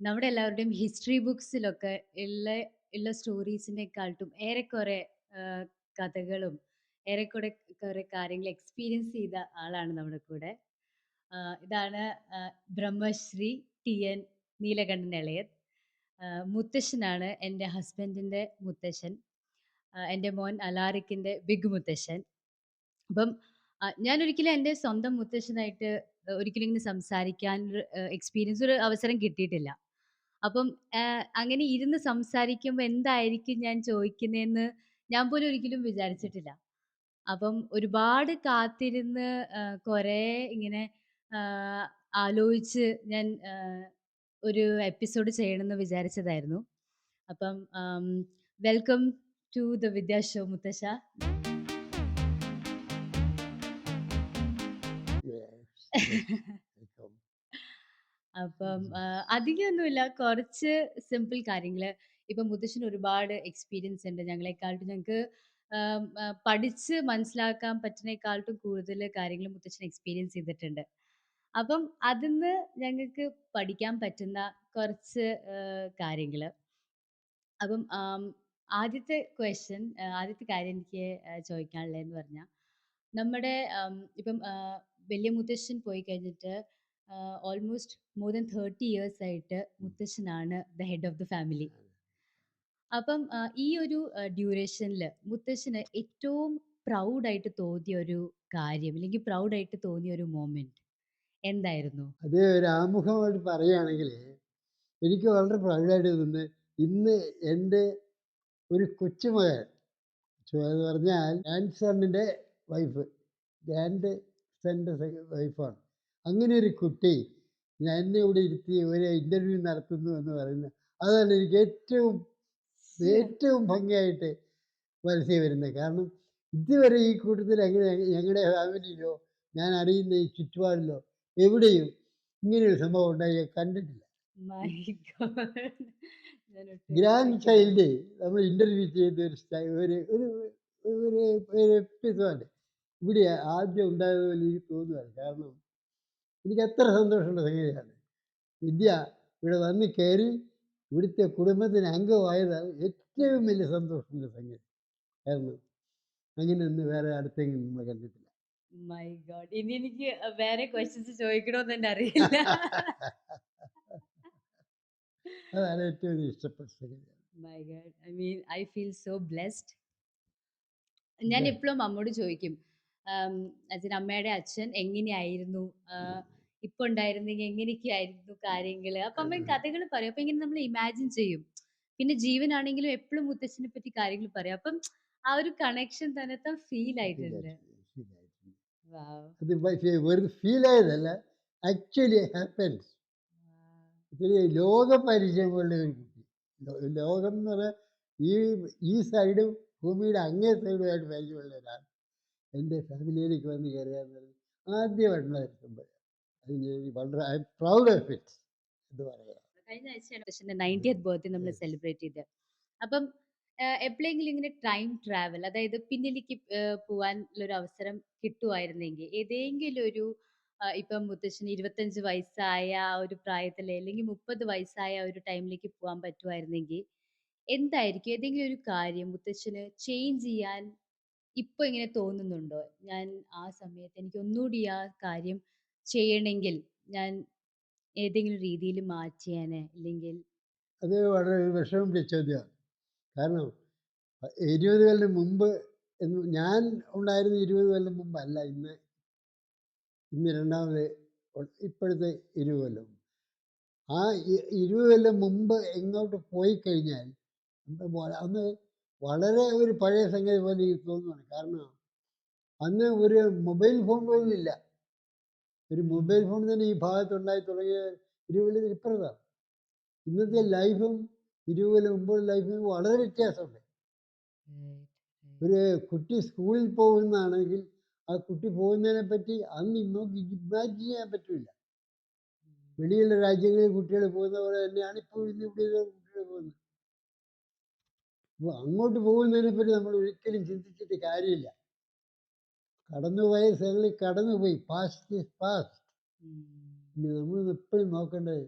നമ്മുടെ എല്ലാവരുടെയും ഹിസ്റ്ററി ബുക്സിലൊക്കെ ഉള്ള ഉള്ള സ്റ്റോറീസിനെക്കാട്ടും ഏറെക്കുറെ ആഹ്, കഥകളും ഏറെക്കുറെ കുറെ കാര്യങ്ങൾ എക്സ്പീരിയൻസ് ചെയ്ത ആളാണ് നമ്മുടെ കൂടെ. ഇതാണ് ബ്രഹ്മശ്രീ ടി.എൻ. നീലകണ്ഠൻ ഇളയത്. മുത്തശ്ശനാണ് എൻ്റെ ഹസ്ബൻഡിൻ്റെ മുത്തശ്ശൻ. എൻ്റെ മോൻ അലാറിക്കിൻ്റെ ബിഗ് മുത്തശ്ശൻ. അപ്പം ഞാനൊരിക്കലും എൻ്റെ സ്വന്തം മുത്തശ്ശനായിട്ട് ഒരിക്കലും ഇങ്ങനെ സംസാരിക്കാൻ ഒരു എക്സ്പീരിയൻസ് ഒരു അവസരം കിട്ടിയിട്ടില്ല. അപ്പം അങ്ങനെ ഇരുന്ന് സംസാരിക്കുമ്പോ എന്തായിരിക്കും ഞാൻ ചോദിക്കുന്നേന്ന് ഞാൻ പോലും ഒരിക്കലും വിചാരിച്ചിട്ടില്ല. അപ്പം ഒരുപാട് കാത്തിരുന്ന് കൊറേ ഇങ്ങനെ ആഹ്, ആലോചിച്ച് ഞാൻ ഒരു എപ്പിസോഡ് ചെയ്യണമെന്ന് വിചാരിച്ചതായിരുന്നു. അപ്പം welcome to the Vidya show മുത്തശ്ശ. Yes, yes, welcome. അപ്പം Mhm. അധികമൊന്നുമില്ല. കുറച്ച് സിമ്പിൾ കാര്യങ്ങള്. ഇപ്പം മുത്തശ്ശന് ഒരുപാട് എക്സ്പീരിയൻസ് ഉണ്ട്. ഞങ്ങളെക്കാളും ഞങ്ങക്ക് പഠിച്ച് മനസ്സിലാക്കാൻ പറ്റുന്നേക്കാളും കൂടുതല് കാര്യങ്ങള് മുത്തശ്ശൻ എക്സ്പീരിയൻസ് ചെയ്തിട്ടുണ്ട്. അപ്പം അതിന്ന് ഞങ്ങക്ക് പഠിക്കാൻ പറ്റുന്ന കുറച്ച് കാര്യങ്ങള്. അപ്പം ആദ്യത്തെ കാര്യം എനിക്ക് ചോദിക്കാനുള്ളതെന്ന് പറഞ്ഞാ, നമ്മുടെ ഇപ്പം വലിയ മുത്തശ്ശൻ പോയി കഴിഞ്ഞിട്ട് ഓൾമോസ്റ്റ് മോർ ദാൻ 30 ഇയേഴ്സ് ആയിട്ട് മുത്തശ്ശനാണ് the head of the family. അപ്പം ഈ ഒരു ഡ്യൂറേഷനില് മുത്തശ്ശന് ഏറ്റവും പ്രൗഡായിട്ട് തോന്നിയ ഒരു കാര്യം, അല്ലെങ്കിൽ പ്രൗഡായിട്ട് തോന്നിയ ഒരു മൊമെന്റ് എന്തായിരുന്നു? അത് ഒരു ആമുഖമായിട്ട് പറയുകയാണെങ്കിൽ എനിക്ക് വളരെ പ്രൗഡായിട്ട് തോന്നുന്നത് ഇന്ന് എൻ്റെ ഒരു കൊച്ചുമകൻ എന്ന് പറഞ്ഞാൽ ഗ്രാൻഡ് സണ്ണിൻ്റെ വൈഫ് ഗ്രാൻഡ് സണ്ണിൻ്റെ വൈഫാണ്. അങ്ങനെ ഒരു കുട്ടി എന്നെ ഇവിടെ ഇരുത്തി ഒരു ഇൻ്റർവ്യൂ നടത്തുന്നു എന്ന് പറയുന്നത് അതാണ് എനിക്ക് ഏറ്റവും ഏറ്റവും ഭംഗിയായിട്ട് മനസ്സിൽ വരുന്നത്. കാരണം ഇതുവരെ ഈ കൂട്ടത്തിൽ അങ്ങനെ ഞങ്ങളുടെ ഫാമിലിയിലോ ഞാൻ അറിയുന്ന ഈ ചുറ്റുപാടിലോ എവിടെയും ഇങ്ങനെയൊരു സംഭവം ഉണ്ടായി കണ്ടിട്ടില്ല. My God! ഞാൻ ഒട്ടും ഗ്രാൻഡ് എക്സ്പെക്ട് ചെയ്തില്ല. ചൈൽഡ് നമ്മൾ ഇൻ്റർവ്യൂ ചെയ്ത ഒരു ഒരു ഒരു എപ്പിസോഡ് ഇവിടെ ആദ്യം ഉണ്ടായത് പോലെ എനിക്ക് തോന്നുകയാണ്. കാരണം എനിക്ക് അത്ര സന്തോഷമുള്ള സംഗതിയാണ്. വിദ്യ ഇവിടെ വന്ന് കയറി ഇവിടുത്തെ കുടുംബത്തിന് അംഗമായതാണ് ഏറ്റവും വലിയ സന്തോഷമുള്ള സംഗതി. കാരണം അങ്ങനെയൊന്നും വേറെ അടുത്തെങ്കിലും നമ്മൾ കണ്ടിട്ടില്ല. My God! ഇനി എനിക്ക് വേറെ ക്വെഷൻസ് ചോദിക്കണോന്ന് തന്നെ അറിയില്ല. അതാണ് ഏറ്റവും ഇഷ്ടപ്പെട്ട സംഗതി. My God! I mean I feel so blessed. ഞാൻ ഇതാ. എപ്പളും അമ്മോട് ചോദിക്കും. അമ്മയുടെ അച്ഛൻ എങ്ങനെയായിരുന്നു? ഇപ്പൊ ഉണ്ടായിരുന്നെങ്കിൽ എങ്ങനെയൊക്കെയായിരുന്നു കാര്യങ്ങള്? അപ്പൊ അമ്മ കഥകള് പറയും. അപ്പൊ ഇങ്ങനെ നമ്മൾ ഇമാജിൻ ചെയ്യും. പിന്നെ ജീവനാണെങ്കിലും എപ്പളും മുത്തച്ഛനെ പറ്റി കാര്യങ്ങൾ പറയും. അപ്പം ആ ഒരു കണക്ഷൻ തന്നെത്താൻ ഫീൽ ആയിട്ടുണ്ട്. ശരിയായിട്ടുണ്ട്. വാവ്! അത് വെറുതെ ഫീൽ ആയതല്ല, ആക്ച്വലി ഹാപ്പൻസ്. ഇത്തിരി ലോക പരിചയമുള്ള ഒരു കുട്ടി. ലോകം എന്ന് പറഞ്ഞാൽ ഈ ഈ സൈഡും ഭൂമിയുടെ അങ്ങേ സൈഡുമായിട്ട് പരിചയമുള്ള ഒരാൾ എൻ്റെ ഫാമിലിയിലേക്ക് വന്ന് കയറുക ആദ്യമായിട്ടുള്ള ഒരു സംഭവം. അത് ഞാൻ വളരെ I am proud of it എന്ന് പറയാം. കഴിഞ്ഞ ആഴ്ചയാണ് മുത്തശ്ശന്റെ 90th ബർത്ത് നമ്മൾ Yes. സെലിബ്രേറ്റ് ചെയ്തത്. അപ്പം എപ്പോഴെങ്കിലും ഇങ്ങനെ ടൈം ട്രാവൽ, അതായത് പിന്നിലേക്ക് പോവാൻ ഒരു അവസരം കിട്ടുമായിരുന്നെങ്കിൽ ഏതെങ്കിലും ഒരു ഇപ്പം മുത്തശ്ശന് 25 വയസ്സായ ആ ഒരു പ്രായത്തിൽ അല്ലെങ്കിൽ 30 വയസ്സായ ആ ഒരു ടൈമിലേക്ക് പോകാൻ പറ്റുമായിരുന്നെങ്കിൽ എന്തായിരിക്കും ഏതെങ്കിലും ഒരു കാര്യം മുത്തശ്ശന് ചേഞ്ച് ചെയ്യാൻ ഇപ്പൊ ഇങ്ങനെ തോന്നുന്നുണ്ടോ? ഞാൻ ആ സമയത്ത് എനിക്ക് ഒന്നുകൂടി ആ കാര്യം ചെയ്യണമെങ്കിൽ ഞാൻ ഏതെങ്കിലും രീതിയിൽ മാറ്റിയേനെ ഇല്ലെങ്കിൽ. അത് വളരെ ഒരു വിഷമം പിടിച്ച ചോദ്യമാണ്. കാരണം 20 കൊല്ലം മുമ്പ് എന്ന് ഞാൻ ഉണ്ടായിരുന്ന 20 കൊല്ലം മുമ്പല്ല ഇന്ന് ഇന്ന് രണ്ടാമത് ഇപ്പോഴത്തെ 20 കൊല്ലം. ആ 20 കൊല്ലം മുമ്പ് എങ്ങോട്ട് പോയി കഴിഞ്ഞാൽ അന്ന് വളരെ ഒരു പഴയ സംഗതി പോലെ എനിക്ക് തോന്നുകയാണ്. കാരണം അന്ന് ഒരു മൊബൈൽ ഫോൺ പോലും ഇല്ല. ഒരു മൊബൈൽ ഫോൺ തന്നെ ഈ ഭാഗത്തുണ്ടായി തുടങ്ങിയ 20 കൊല്ലത്തിന് ഇപ്പുറത്താണ്. ഇന്നത്തെ ലൈഫും 20 കൊല്ലം മുമ്പുള്ള ലൈഫും വളരെ വ്യത്യാസമുണ്ട്. ഒരു കുട്ടി സ്കൂളിൽ പോകുന്നതാണെങ്കിൽ ആ കുട്ടി പോകുന്നതിനെ പറ്റി അന്ന് നമുക്ക് ഇമാജിൻ ചെയ്യാൻ പറ്റില്ല. വെളിയുള്ള രാജ്യങ്ങളിൽ കുട്ടികൾ പോകുന്ന പോലെ തന്നെയാണ് ഇപ്പോൾ ഇന്ന് ഇവിടെ കുട്ടികൾ പോകുന്നത്. അപ്പോൾ അങ്ങോട്ട് പോകുന്നതിനെ പറ്റി നമ്മൾ ഒരിക്കലും ചിന്തിച്ചിട്ട് കാര്യമില്ല. കടന്നുപോയ സ്ഥലങ്ങളിൽ കടന്നുപോയി. Past is past. ഇനി നമ്മൾ എപ്പോഴും നോക്കേണ്ടത്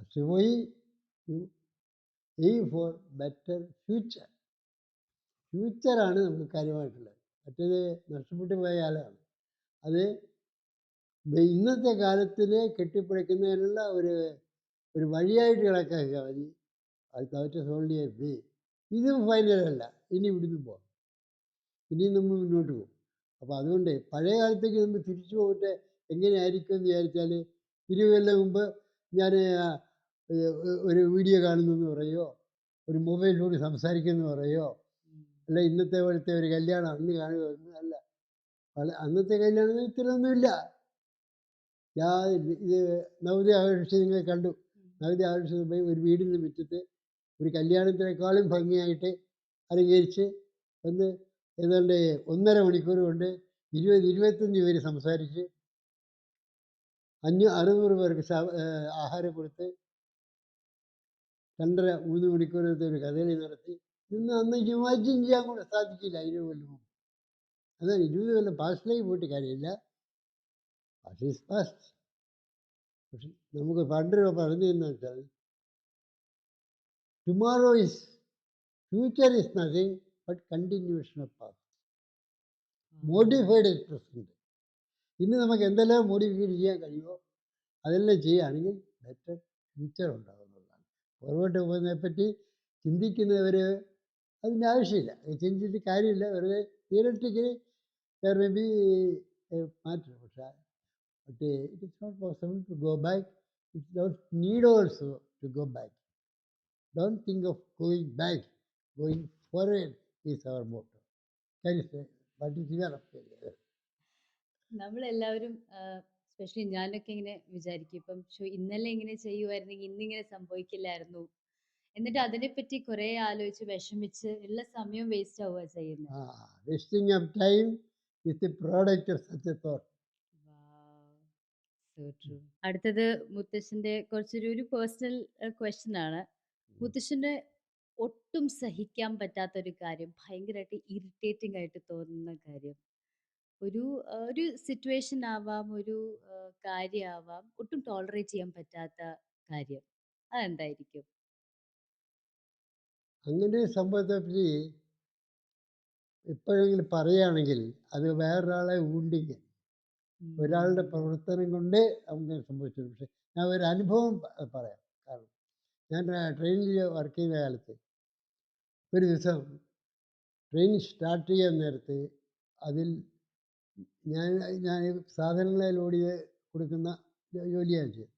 ഫസ്റ്റ് പോയി you aim for better future. ഫ്യൂച്ചറാണ് നമുക്ക് കാര്യമായിട്ടുള്ളത്. മറ്റേത് നഷ്ടപ്പെട്ടു പോയ കാലമാണ്. അത് ഇന്നത്തെ കാലത്തിനെ കെട്ടിപ്പടുക്കുന്നതിനുള്ള ഒരു വഴിയായിട്ട് കണക്കാക്കിയാൽ മതി. That is only a way. ഇതും ഫൈനലല്ല. ഇനി ഇവിടുന്ന് പോകാം. ഇനിയും നമ്മൾ മുന്നോട്ട് പോകും. അപ്പോൾ അതുകൊണ്ട് പഴയ കാലത്തേക്ക് നമ്മൾ തിരിച്ചു പോയിട്ട് എങ്ങനെയായിരിക്കും എന്ന് വിചാരിച്ചാൽ 20 കൊല്ലം മുമ്പ് ഞാൻ ഒരു വീഡിയോ കാണുന്നെന്ന് പറയുമോ, ഒരു മൊബൈലിലൂടെ സംസാരിക്കുമെന്ന് പറയുമോ, അല്ല ഇന്നത്തെ പോലത്തെ ഒരു കല്യാണം അന്ന് കാണുക ഒന്നും അല്ല. അന്നത്തെ കല്യാണം ഇത്രയൊന്നുമില്ല. ഇത് നവതി ആഘോഷിച്ച് നിങ്ങൾ കണ്ടു. നവതി ആഘോഷിച്ച് പോയി ഒരു വീടിൻ്റെ മുറ്റത്ത് ഒരു കല്യാണത്തിനേക്കാളും ഭംഗിയായിട്ട് അലങ്കരിച്ച് വന്ന് ഏതാണ്ട് 1.5 മണിക്കൂർ കൊണ്ട് 20-25 പേര് സംസാരിച്ച് 600 പേർക്ക് ആഹാരം കൊടുത്ത് 2.5-3 മണിക്കൂറത്തെ ഒരു കഥകളി നടത്തി. അന്ന് ഇമാജിൻ ചെയ്യാൻ കൂടെ സാധിക്കില്ല 20 കൊല്ലം മുമ്പ്. അതാണ് 20 കൊല്ലം പാസ്റ്റിലേക്ക് പോയിട്ട് കാര്യമില്ല. Past is past. പക്ഷെ നമുക്ക് പണ്ട് പറഞ്ഞതെന്ന് വെച്ചാൽ tomorrow is future is nothing but continuation of past. Modified present. ഇന്ന് നമുക്ക് എന്തെല്ലാം മോഡിഫൈ ചെയ്യാൻ കഴിയുമോ അതെല്ലാം ചെയ്യുകയാണെങ്കിൽ ബെറ്റർ ഫ്യൂച്ചർ ഉണ്ടാകുന്നതാണ്. പുറകോട്ട് പോകുന്നതിനെപ്പറ്റി ചിന്തിക്കുന്നവർ അതിൻ്റെ ആവശ്യമില്ല. ചിന്തിച്ചിട്ട് കാര്യമില്ല. വെറുതെ theoretically there may be matter. പക്ഷേ it is not possible to go back. It's not need also to go back. Don't think of going back. Going forward is our motto. Can you say what is your opinion? നമ്മളെല്ലാവരും especially ഞാനൊക്കെ ഇങ്ങനെ വിചാരിക്കും ഇപ്പം ഇന്നലെ ഇങ്ങനെ ചെയ്യുമായിരുന്നെങ്കിൽ ഇന്നിങ്ങനെ സംഭവിക്കില്ലായിരുന്നു. എന്നിട്ട് അതിനെപ്പറ്റി കുറെ ആലോചിച്ച് വിഷമിച്ച് ഉള്ള സമയം വേസ്റ്റ് ആവുക ചെയ്യുന്നത്. Wasting of time is the product of such a thought. So true. അടുത്തത് മുത്തശ്ശന്റെ കുറച്ചൊരു പേഴ്സണൽ ക്വസ്റ്റ്യൻ ആണ്. മുത്തശ്ശന്റെ ഒട്ടും സഹിക്കാൻ പറ്റാത്ത ഒരു കാര്യം, ഭയങ്കരമായിട്ട് ഇറിറ്റേറ്റിംഗ് ആയിട്ട് തോന്നുന്ന കാര്യം, ഒരു സിറ്റുവേഷൻ ആവാം, ഒരു കാര്യമാവാം, ഒട്ടും ടോളറേറ്റ് ചെയ്യാൻ പറ്റാത്ത കാര്യം, അതെന്തായിരിക്കും? അങ്ങനെ ഒരു സംഭവത്തെപ്പറ്റി എപ്പോഴെങ്കിലും പറയുകയാണെങ്കിൽ അത് വേറൊരാളെ ഊണ്ടിക്ക് ഒരാളുടെ പ്രവർത്തനം കൊണ്ട് അങ്ങനെ സംഭവിച്ചു. പക്ഷെ ഞാൻ ഒരു അനുഭവം പറയാം. കാരണം ഞാൻ ട്രെയിനിൽ വർക്ക് ചെയ്യുന്ന കാലത്ത് ഒരു ദിവസം ട്രെയിൻ സ്റ്റാർട്ട് ചെയ്യാൻ നേരത്ത് അതിൽ ഞാൻ സാധനങ്ങളെ ലോഡ് ചെയ്ത് കൊടുക്കുന്ന ജോലിയാണ് ചെയ്തത്.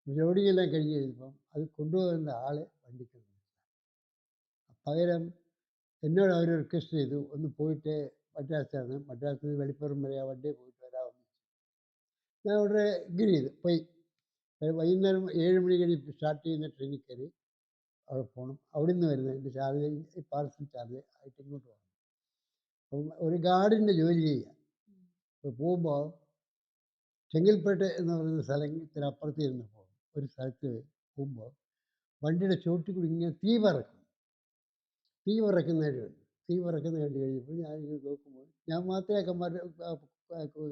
ലോഡിങ് എല്ലാം കഴിഞ്ഞ് കഴിഞ്ഞപ്പം അത് കൊണ്ടുപോകേണ്ട ആൾ വണ്ടിക്ക് പകരം എന്നോട് അവർ റിക്വസ്റ്റ് ചെയ്തു ഒന്ന് പോയിട്ട് മദ്രാസിലാണ്, മദ്രാസിൽ നിന്ന് വെളിപ്പുറം വരെ ആ വണ്ടിയെ പോയിട്ട് വരാമെന്ന്. ഞാൻ അവിടെ എഗ്രി ചെയ്തു. പോയി വൈകുന്നേരം 7 മണി കഴിഞ്ഞ് സ്റ്റാർട്ട് ചെയ്യുന്ന ട്രെയിനിൽ കയറി അവിടെ പോകണം. അവിടെ നിന്ന് വരുന്നത് എൻ്റെ ചാർജ് പാർസൽ ചാർജ് ആയിട്ട് ഇങ്ങോട്ട് പോകണം. അപ്പം ഒരു ഗാർഡിൻ്റെ ജോലി ചെയ്യുക. അപ്പോൾ പോകുമ്പോൾ ചെങ്കൽപ്പേട്ട് എന്ന് പറയുന്ന സ്ഥലത്തിനപ്പുറത്ത് ഇരുന്ന് പോകും. ഒരു സ്ഥലത്ത് പോകുമ്പോൾ വണ്ടിയുടെ ചോട്ടിൽ കൂടി ഇങ്ങനെ തീ പറക്കുന്നതായിട്ട് കണ്ടു. തീ പറക്കുന്നത് കണ്ടു കഴിഞ്ഞപ്പോൾ ഞാനിങ്ങനെ നോക്കുമ്പോൾ ഞാൻ മാത്രമേ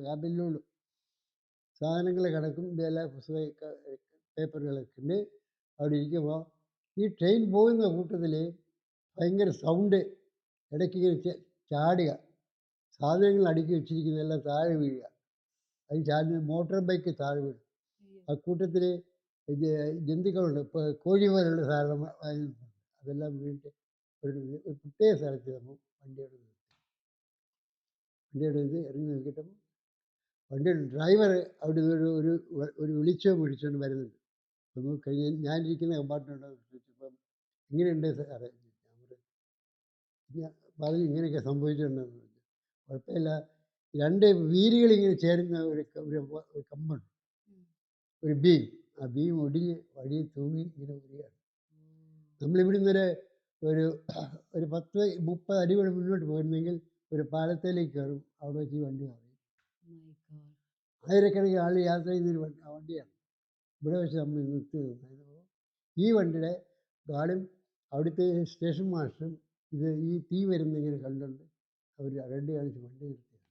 ക്യാബിനുള്ളൂ. സാധനങ്ങൾ കിടക്കും, ഇതെല്ലാം പുസ്തക പേപ്പറുകളൊക്കെ ഉണ്ട്. അവിടെ ഇരിക്കുമ്പോൾ ഈ ട്രെയിൻ പോകുന്ന കൂട്ടത്തിൽ ഭയങ്കര സൗണ്ട്, ഇടയ്ക്ക് ഇങ്ങനെ ചാടുക, സാധനങ്ങൾ അടുക്കി വെച്ചിരിക്കുന്നതെല്ലാം താഴെ വീഴുക. അത് ചാടുന്ന മോട്ടോർ ബൈക്ക് താഴെ വീഴും. ആ കൂട്ടത്തിൽ ജന്തുക്കളുണ്ട്, ഇപ്പോൾ കോഴി പോലുള്ള സാധനം അതെല്ലാം വീണിട്ട് ഒരു പ്രത്യേക സ്ഥലത്ത് നമ്മൾ വണ്ടിയോട് ഇറങ്ങി നോക്കിയിട്ടപ്പോൾ വണ്ടിയുടെ ഡ്രൈവർ അവിടെ നിന്ന് ഒരു വിളിച്ചുകൊണ്ട് വരുന്നുണ്ട്. അപ്പോൾ നോക്കിക്കഴിഞ്ഞാൽ ഞാനിരിക്കുന്ന കമ്പാർട്ട്മെൻറ്റ് ചോദിച്ചപ്പം ഇങ്ങനെയുണ്ട് സാറേ. ഞാൻ പറഞ്ഞു ഇങ്ങനെയൊക്കെ സംഭവിച്ചിട്ടുണ്ടെന്ന് പറഞ്ഞു. കുഴപ്പമില്ല, 2 വീലുകളിങ്ങനെ ചേരുന്ന ഒരു കമ്പുണ്ട്, ഒരു ബീം. ആ ബീം ഒടിഞ്ഞ് വഴിയിൽ തൂങ്ങി ഇങ്ങനെ വരികയാണ്. നമ്മളിവിടുന്ന് ഒരു 10-30 അടി കൂടെ മുന്നോട്ട് പോയിരുന്നെങ്കിൽ ഒരു പാലത്തിലേക്ക് കയറും. അവിടെ വെച്ച് ഈ വണ്ടി മാറി. ആയിരക്കണക്കിന് ആൾ യാത്ര ചെയ്യുന്നൊരു വണ്ടിയാണ്. ഇവിടെ വെച്ച് നമ്മൾ നിർത്തി നിന്നത്. ഈ വണ്ടിയുടെ ആളും അവിടുത്തെ സ്റ്റേഷൻ മാസ്റ്ററും ഈ തീ വരുന്നിങ്ങനെ കണ്ടുകൊണ്ട് അവർ റെഡ് കാണിച്ച് വണ്ടി നിർത്തിയാണ്.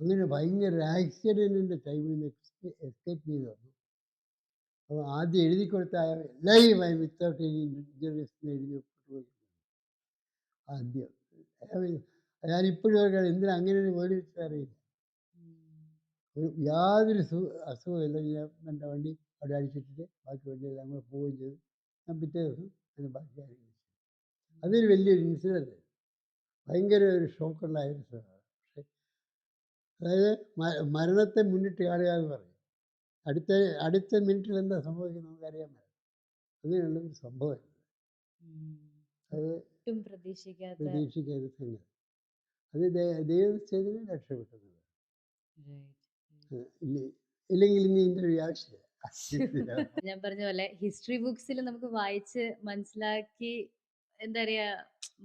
അങ്ങനെ ഭയങ്കര ആക്സിഡൻറ്റിൻ്റെ ടൈമിൽ നിന്ന് എസ്കേപ്പ് ചെയ്ത് വന്നു. അപ്പോൾ ആദ്യം എഴുതി കൊടുത്ത ലൈവ് വിത്തൗട്ട് എനി ഇൻ്റർവ്യൂസ് എഴുതി ഒപ്പിട്ട് പോയി ആദ്യം. ഞാനിപ്പോഴും ഓർക്കുകയാണ് എന്തിനാ അങ്ങനെ ഒരു വേർഡ് വെച്ചാൽ അറിയില്ല. ഉം. യാതൊരു അസുഖമില്ല. ഞാൻ എൻ്റെ വണ്ടി അവിടെ അടിച്ചിട്ടിട്ട് ബാക്കി വണ്ടിയെല്ലാം കൂടെ പോവുകയും ചെയ്തു. ഞാൻ പിറ്റേ ദിവസം അതിന് ബാക്കി കാര്യങ്ങൾ ചെയ്തു. അതൊരു വലിയൊരു ഇൻസിഡൻറ്റ്. ഭയങ്കര ഒരു ഷോക്കുണ്ടായ ഒരു സാധനമാണ്. പക്ഷേ അതായത് മരണത്തെ മുന്നിട്ട് കാണുക എന്ന് പറയും. അടുത്ത അടുത്ത മിനിറ്റിൽ എന്താ സംഭവിക്കുന്നത് നമുക്കറിയാൻ പറ്റില്ല. അങ്ങനെയുള്ള ഒരു സംഭവമായിരുന്നു. ഉം. അത് ഒട്ടും പ്രതീക്ഷിക്കാത്ത പ്രതീക്ഷിക്കാത്ത സംഗതി. അത് ദൈവം ചെയ്തതിന് രക്ഷപ്പെട്ടത്. ഇല്ല ഇല്ലെങ്കിൽ ഇനി ഇൻ്റർവ്യൂ ആവശ്യമില്ല. ഞാൻ പറഞ്ഞ പോലെ ഹിസ്റ്ററി ബുക്സിൽ നമുക്ക് വായിച്ച് മനസ്സിലാക്കി എന്താ പറയാ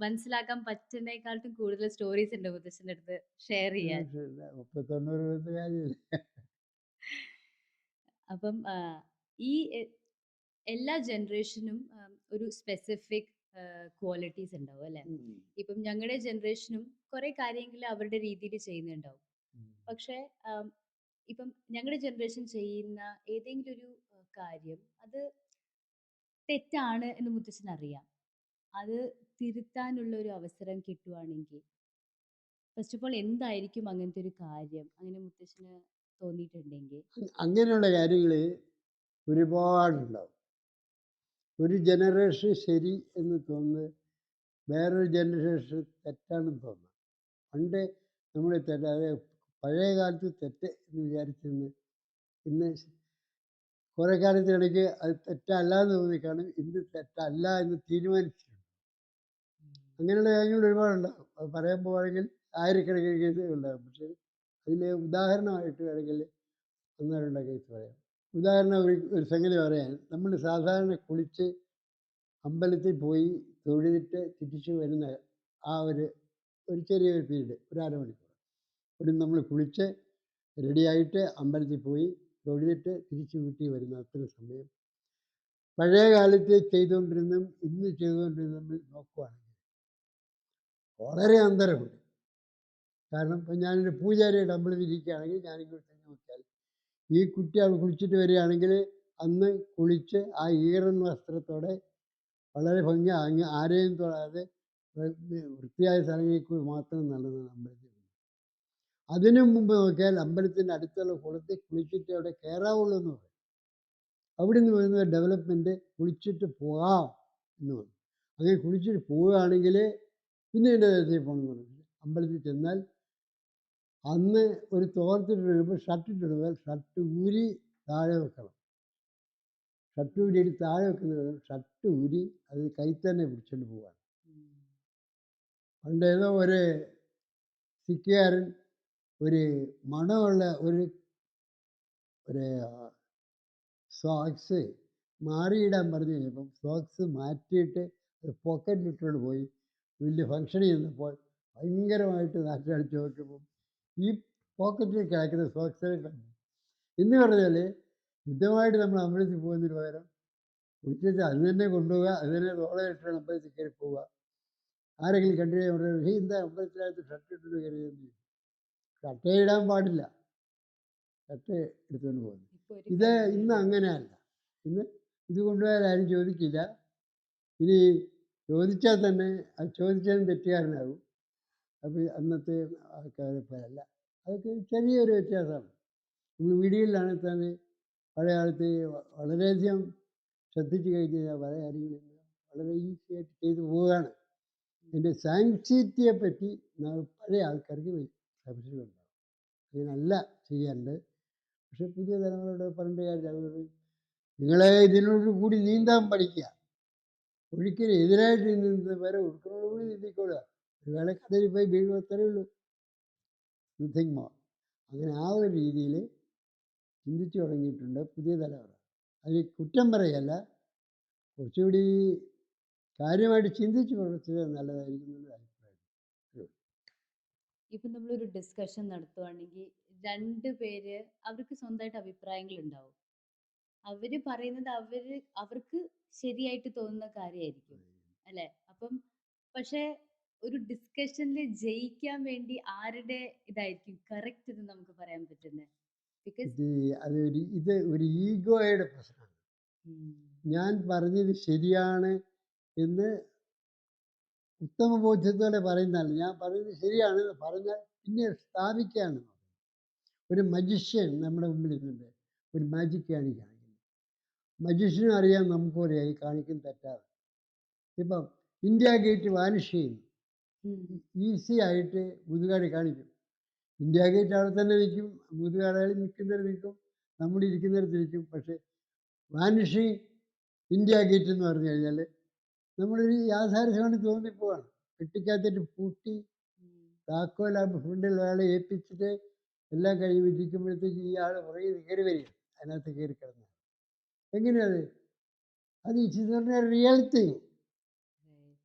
മനസ്സിലാക്കാൻ പറ്റുന്നേക്കാട്ടും കൂടുതൽ സ്റ്റോറീസ് ഉണ്ട് മുത്തശ്ശൻ്റെ അടുത്ത് ഷെയർ ചെയ്യാൻ. 90 കൊല്ലത്തെ കാര്യമില്ല. അപ്പം ഈ എല്ലാ ജനറേഷനും ഒരു സ്പെസിഫിക് ക്വാളിറ്റീസ് ഉണ്ടാവും അല്ലെ? ഇപ്പം ഞങ്ങളുടെ ജനറേഷനും കുറെ കാര്യങ്ങൾ അവരുടെ രീതിയിൽ ചെയ്യുന്നുണ്ടാവും. പക്ഷേ ഇപ്പം ഞങ്ങളുടെ ജനറേഷൻ ചെയ്യുന്ന ഏതെങ്കിലും ഒരു കാര്യം അത് തെറ്റാണ് എന്ന് മുത്തച്ഛന് അറിയാം. അത് തിരുത്താനുള്ള ഒരു അവസരം കിട്ടുവാണെങ്കിൽ ഫസ്റ്റ് ഓഫ് ഓൾ എന്തായിരിക്കും അങ്ങനത്തെ ഒരു കാര്യം? അങ്ങനെ മുത്തച്ഛന് തോന്നിയിട്ടുണ്ടെങ്കിൽ? അങ്ങനെയുള്ള കാര്യങ്ങൾ ഒരുപാടുണ്ടാവും. ഒരു ജനറേഷൻ ശരി എന്ന് തോന്നുന്നത് വേറൊരു ജനറേഷൻ തെറ്റാണെന്ന് തോന്നാം. പണ്ട് നമ്മൾ അതായത് പഴയ കാലത്ത് തെറ്റ് എന്ന് വിചാരിച്ചിരുന്ന് ഇന്ന് കുറേ കാലത്തിനിടയ്ക്ക് അത് തെറ്റല്ല എന്ന് തോന്നിക്കാണും ഇന്ന് തെറ്റല്ല എന്ന് തീരുമാനിച്ചിട്ടുണ്ട്. അങ്ങനെയുള്ള കാര്യങ്ങൾ ഒരുപാടുണ്ടാകും. അത് പറയാൻ പോവുകയാണെങ്കിൽ ആയിരക്കണക്കിന് കേസുകൾ ഉണ്ടാകും. പക്ഷേ അതിൽ ഉദാഹരണമായിട്ട് വേണമെങ്കിൽ ഒന്നോ രണ്ടോ കേസ് പറയാം. ഉദാഹരണം ഒരു സംഗതി പറയാൻ, നമ്മൾ സാധാരണ കുളിച്ച് അമ്പലത്തിൽ പോയി തൊഴുതിട്ട് തിരിച്ച് വരുന്ന ആ ഒരു ചെറിയൊരു പീരീഡ്, ഒരു അരമണിക്കൂർ. ഇവിടെ നമ്മൾ കുളിച്ച് റെഡിയായിട്ട് അമ്പലത്തിൽ പോയി തൊഴുതിട്ട് തിരിച്ച് വീട്ടിൽ വരുന്ന അത്ര സമയം പഴയ കാലത്ത് ചെയ്തുകൊണ്ടിരുന്നതും ഇന്ന് ചെയ്തുകൊണ്ടിരുന്നതും തമ്മിൽ നോക്കുകയാണെങ്കിൽ വളരെ അന്തരമുണ്ട്. കാരണം ഇപ്പം ഞാനൊരു പൂജാരിയുടെ അമ്പലത്തിൽ ഇരിക്കുകയാണെങ്കിൽ ഞാനിങ്ങോട്ട് തന്നെ നോക്കിയാൽ ഈ കുട്ടി അവിടെ കുളിച്ചിട്ട് വരികയാണെങ്കിൽ അന്ന് കുളിച്ച് ആ ഈറൻ വസ്ത്രത്തോടെ വളരെ ഭംഗി ആരെയും തൊടാതെ വൃത്തിയായ സ്ഥലങ്ങളിൽ കൂടി മാത്രം നടന്ന് അമ്പലത്തിൽ. അതിനു മുമ്പ് നോക്കിയാൽ അമ്പലത്തിൻ്റെ അടുത്തുള്ള കുളത്തിൽ കുളിച്ചിട്ട് അവിടെ കയറാവുള്ളൂ എന്ന് പറയും. അവിടെ നിന്ന് വരുന്ന ഡെവലപ്മെൻറ്റ് കുളിച്ചിട്ട് പോകാം എന്ന് പറഞ്ഞു. അങ്ങനെ കുളിച്ചിട്ട് പോവുകയാണെങ്കിൽ പിന്നെ എൻ്റെ നേരത്തിൽ പോകണമെന്ന് പറഞ്ഞു. അമ്പലത്തിൽ ചെന്നാൽ അന്ന് ഒരു തോർത്തിട്ട് വരുമ്പോൾ ഷർട്ടിട്ടിടുമ്പോൾ ഷർട്ട് ഊരി താഴെ വെക്കണം. ഷർട്ട് ഊരിയിട്ട് താഴെ വെക്കുന്നത് ഷർട്ട് ഊരി അത് കൈ തന്നെ പിടിച്ചുകൊണ്ട് പോവാണ്. പണ്ട് ഏതോ ഒരു സിക്കുകാരൻ ഒരു മണമുള്ള ഒരു സോക്സ് മാറിയിടാൻ പറഞ്ഞു കഴിഞ്ഞപ്പം സോക്സ് മാറ്റിയിട്ട് പോക്കറ്റിലിട്ടുകൊണ്ട് പോയി വലിയ ഫംഗ്ഷൻ ചെയ്യുന്നപ്പോൾ ഭയങ്കരമായിട്ട് നാട്ടിലടിച്ച് നോക്കുമ്പം ഈ പോക്കറ്റിൽ കിടക്കുന്ന സോക്സിനെ കണ്ടു. എന്ന് പറഞ്ഞാൽ യുദ്ധമായിട്ട് നമ്മൾ അമ്പലത്തിൽ പോകുന്നതിന് പകരം ഉച്ചത്തിൽ അത് തന്നെ കൊണ്ടുപോവുക, അത് തന്നെ തോളയിട്ടാണ് അമ്പലത്തിൽ കയറി പോവുക. ആരെങ്കിലും കണ്ടു കഴിഞ്ഞാൽ പറയുന്നത് എന്താ അമ്പലത്തിനകത്ത് ഷർട്ട് ഇട്ടിട്ട് കയറിയെന്ന്. ഷർട്ടേ ഇടാൻ പാടില്ല, ഷർട്ട് എടുത്തുകൊണ്ട് പോകുന്നു. ഇത് ഇന്ന് അങ്ങനെയല്ല. ഇന്ന് ഇത് കൊണ്ടുപോയാൽ ആരും ചോദിക്കില്ല. ഇനി ചോദിച്ചാൽ തന്നെ അത് ചോദിച്ചതും തെറ്റുകാരനാകും. അപ്പോൾ അന്നത്തെ ആൾക്കാരെ പോലല്ല. അതൊക്കെ ചെറിയൊരു വ്യത്യാസമാണ്. നമ്മൾ വീടുകളിലാണെങ്കിൽ തന്നെ പഴയ കാലത്ത് വളരെയധികം ശ്രദ്ധിച്ചു കഴിഞ്ഞ് കഴിഞ്ഞാൽ പല കാര്യങ്ങളും വളരെ ഈസി ആയിട്ട് ചെയ്തു പോവുകയാണ്. ഇതിൻ്റെ സാങ്ക്ടിറ്റിയെ പറ്റി പഴയ ആൾക്കാർക്ക് സംശയമുണ്ടാകും. അങ്ങനല്ല ചെയ്യേണ്ടത്. പക്ഷെ പുതിയ തലമുറയോട് പറഞ്ഞിട്ട് കാര്യമില്ല. നിങ്ങളെ ഇതിനോട് കൂടി നീന്താൻ പഠിക്കുക. ഒഴുക്കിന് എതിരായിട്ട് നീന്തുന്നത് വരെ ഒഴുക്കിനോട് കൂടി നീന്തിക്കൊള്ളുക. ഒരു വേള കടലിൽ പോയി വീഴും, അത്രയേ ഉള്ളൂ. Nothing more. അങ്ങനെ ആ ഒരു രീതിയിൽ ചിന്തിച്ചു തുടങ്ങിയിട്ടുണ്ട് പുതിയ തലമുറ. അതിൽ കുറ്റം പറയല്ല, കുറച്ചുകൂടി കാര്യമായിട്ട് ചിന്തിച്ച് പ്രവർത്തിച്ചാൽ നല്ലതായിരിക്കും എന്നൊരു അഭിപ്രായം. ഇപ്പം നമ്മളൊരു ഡിസ്കഷൻ നടത്തുവാണെങ്കിൽ 2 പേര് അവർക്ക് സ്വന്തമായിട്ട് അഭിപ്രായങ്ങൾ ഉണ്ടാവും. അവര് പറയുന്നത് അവർക്ക് ശരിയായിട്ട് തോന്നുന്ന കാര്യമായിരിക്കും അല്ലെ? അപ്പം പക്ഷെ ഒരു ഡിസ്കഷനിൽ ജയിക്കാൻ വേണ്ടി ആരുടെ ഇതായിരിക്കും കറക്റ്റ് എന്ന് നമുക്ക് പറയാൻ പറ്റുന്നത്? ബിക്കോസ് ഇത് ഒരു ഈഗോയുടെ പ്രശ്നമാണ്. ഉം. ഞാൻ പറഞ്ഞത് ശരിയാണ് എന്ന് ഉത്തമ ബോധ്യത്തോടെ പറയുന്നതല്ല. ഞാൻ പറയുന്നത് ശരിയാണെന്ന് പറഞ്ഞാൽ പിന്നെ സ്ഥാപിക്കുകയാണ്. ഒരു മജീഷ്യൻ നമ്മുടെ മുമ്പിൽ ഇരുന്നുണ്ട്. ഒരു മാജിക്കാണ് ഈ കാണിക്കുന്നത്. മജീഷ്യനും അറിയാം നമുക്കും അറിയാം ഈ കാണിക്കുന്നത് തെറ്റാണ്. ഇപ്പം ഇന്ത്യ ഗേറ്റ് വാനിഷ് ചെയ്യുന്നു. ഉം. ഈസി ആയിട്ട് മുതുകാട് കാണിക്കും. ഇന്ത്യ ഗേറ്റ് അവിടെ തന്നെ നിൽക്കും. മുതുകാടുകൾ നിൽക്കുന്നിടത്ത് നിൽക്കും. നമ്മൾ ഇരിക്കുന്നിടത്ത് ഇരിക്കും. പക്ഷേ വാനിഷിങ് ഇന്ത്യ ഗേറ്റ് എന്ന് പറഞ്ഞു കഴിഞ്ഞാൽ നമ്മളൊരു യാഥാർത്ഥ്യമാണ് തോന്നിപ്പോവാണ്. പെട്ടിക്കകത്തിട്ട് പൂട്ടി ഉം. താക്കോൽ ആ ഫ്രണ്ടിൽ ഒരാളെ ഏൽപ്പിച്ചിട്ട് എല്ലാം കഴിയുമ്പോഴത്തേക്ക് ഈ ആൾ പുറകിൽ കയറി വരിക. അതിനകത്ത് കയറി കിടന്ന്. എങ്ങനെയത്? അത് it is not a real thing. Right.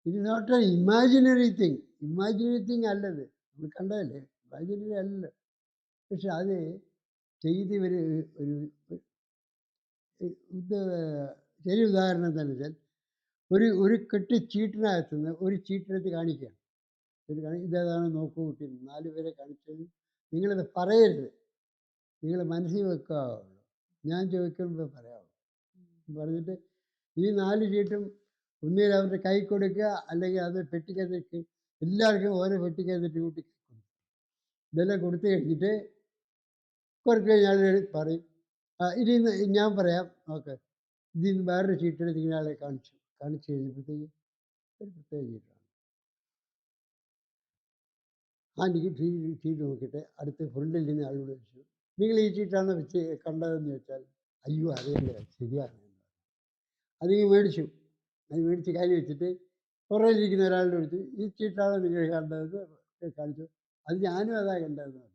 It is not a imaginary thing. Imaginary thing അല്ലത്. നമ്മൾ കണ്ടതല്ലേ? ഇമാജിനറി അല്ലല്ലോ. പക്ഷെ അത് ചെയ്ത് ഇവർ ഒരു ഇത് ശരി ഉദാഹരണം തന്നെ വെച്ചാൽ ഒരു കെട്ട് ചീട്ടിനകത്തുനിന്ന് ഒരു ചീട്ടെടുത്ത് കാണിക്കുകയാണ്. ഇതേതാണ് നോക്കൂ കുട്ടി 4 പേരെ കാണിച്ചത്. നിങ്ങളത് പറയരുത്. നിങ്ങൾ മനസ്സിൽ വെക്കാവുള്ളൂ. ഞാൻ ചോദിക്കുമ്പോൾ പറയാവുള്ളൂ. ഉം. പറഞ്ഞിട്ട് ഈ 4 ചീട്ടും ഒന്നുകിൽ അവരുടെ കൈ കൊടുക്കുക, അല്ലെങ്കിൽ അത് പെട്ടിക്കകത്ത് എല്ലാവർക്കും ഓരോ പെട്ടിക്കകത്തിട്ട് കൂട്ടി കൊടുക്കും. ഇതെല്ലാം കൊടുത്തു കഴിഞ്ഞിട്ട് കുറച്ച് കഴിഞ്ഞാൽ പറയും ഇതിന്ന് ഞാൻ പറയാം ഓക്കെ ഇതിന്ന് വേറൊരു ചീട്ടെടുത്ത് ഇയാളെ കാണിച്ചു കഴിഞ്ഞപ്പോഴത്തേക്ക് ഒരു പ്രത്യേക ചീട്ടാണ്. ആ ചീട്ട് നോക്കിയിട്ട് അടുത്ത് ഫ്രണ്ടിൽ നിന്ന് ആളോട് ചോദിച്ചു നിങ്ങൾ ഈ ചീട്ടാണോ വെച്ച് കണ്ടതെന്ന് ചോദിച്ചാൽ അയ്യോ അറിയില്ല ശരിയാണ് എന്ന് പറഞ്ഞു. അത് ഈ മേടിച്ചു. അത് മേടിച്ച് കയ്യിൽ വെച്ചിട്ട് പുറകിലിരിക്കുന്ന ഒരാളുടെ അടുത്ത് ഈ ചീട്ടാണോ നിങ്ങൾ കണ്ടതെന്ന് കാണിച്ചു. അത് ഞാനും അതാ കണ്ടതെന്ന് പറഞ്ഞു.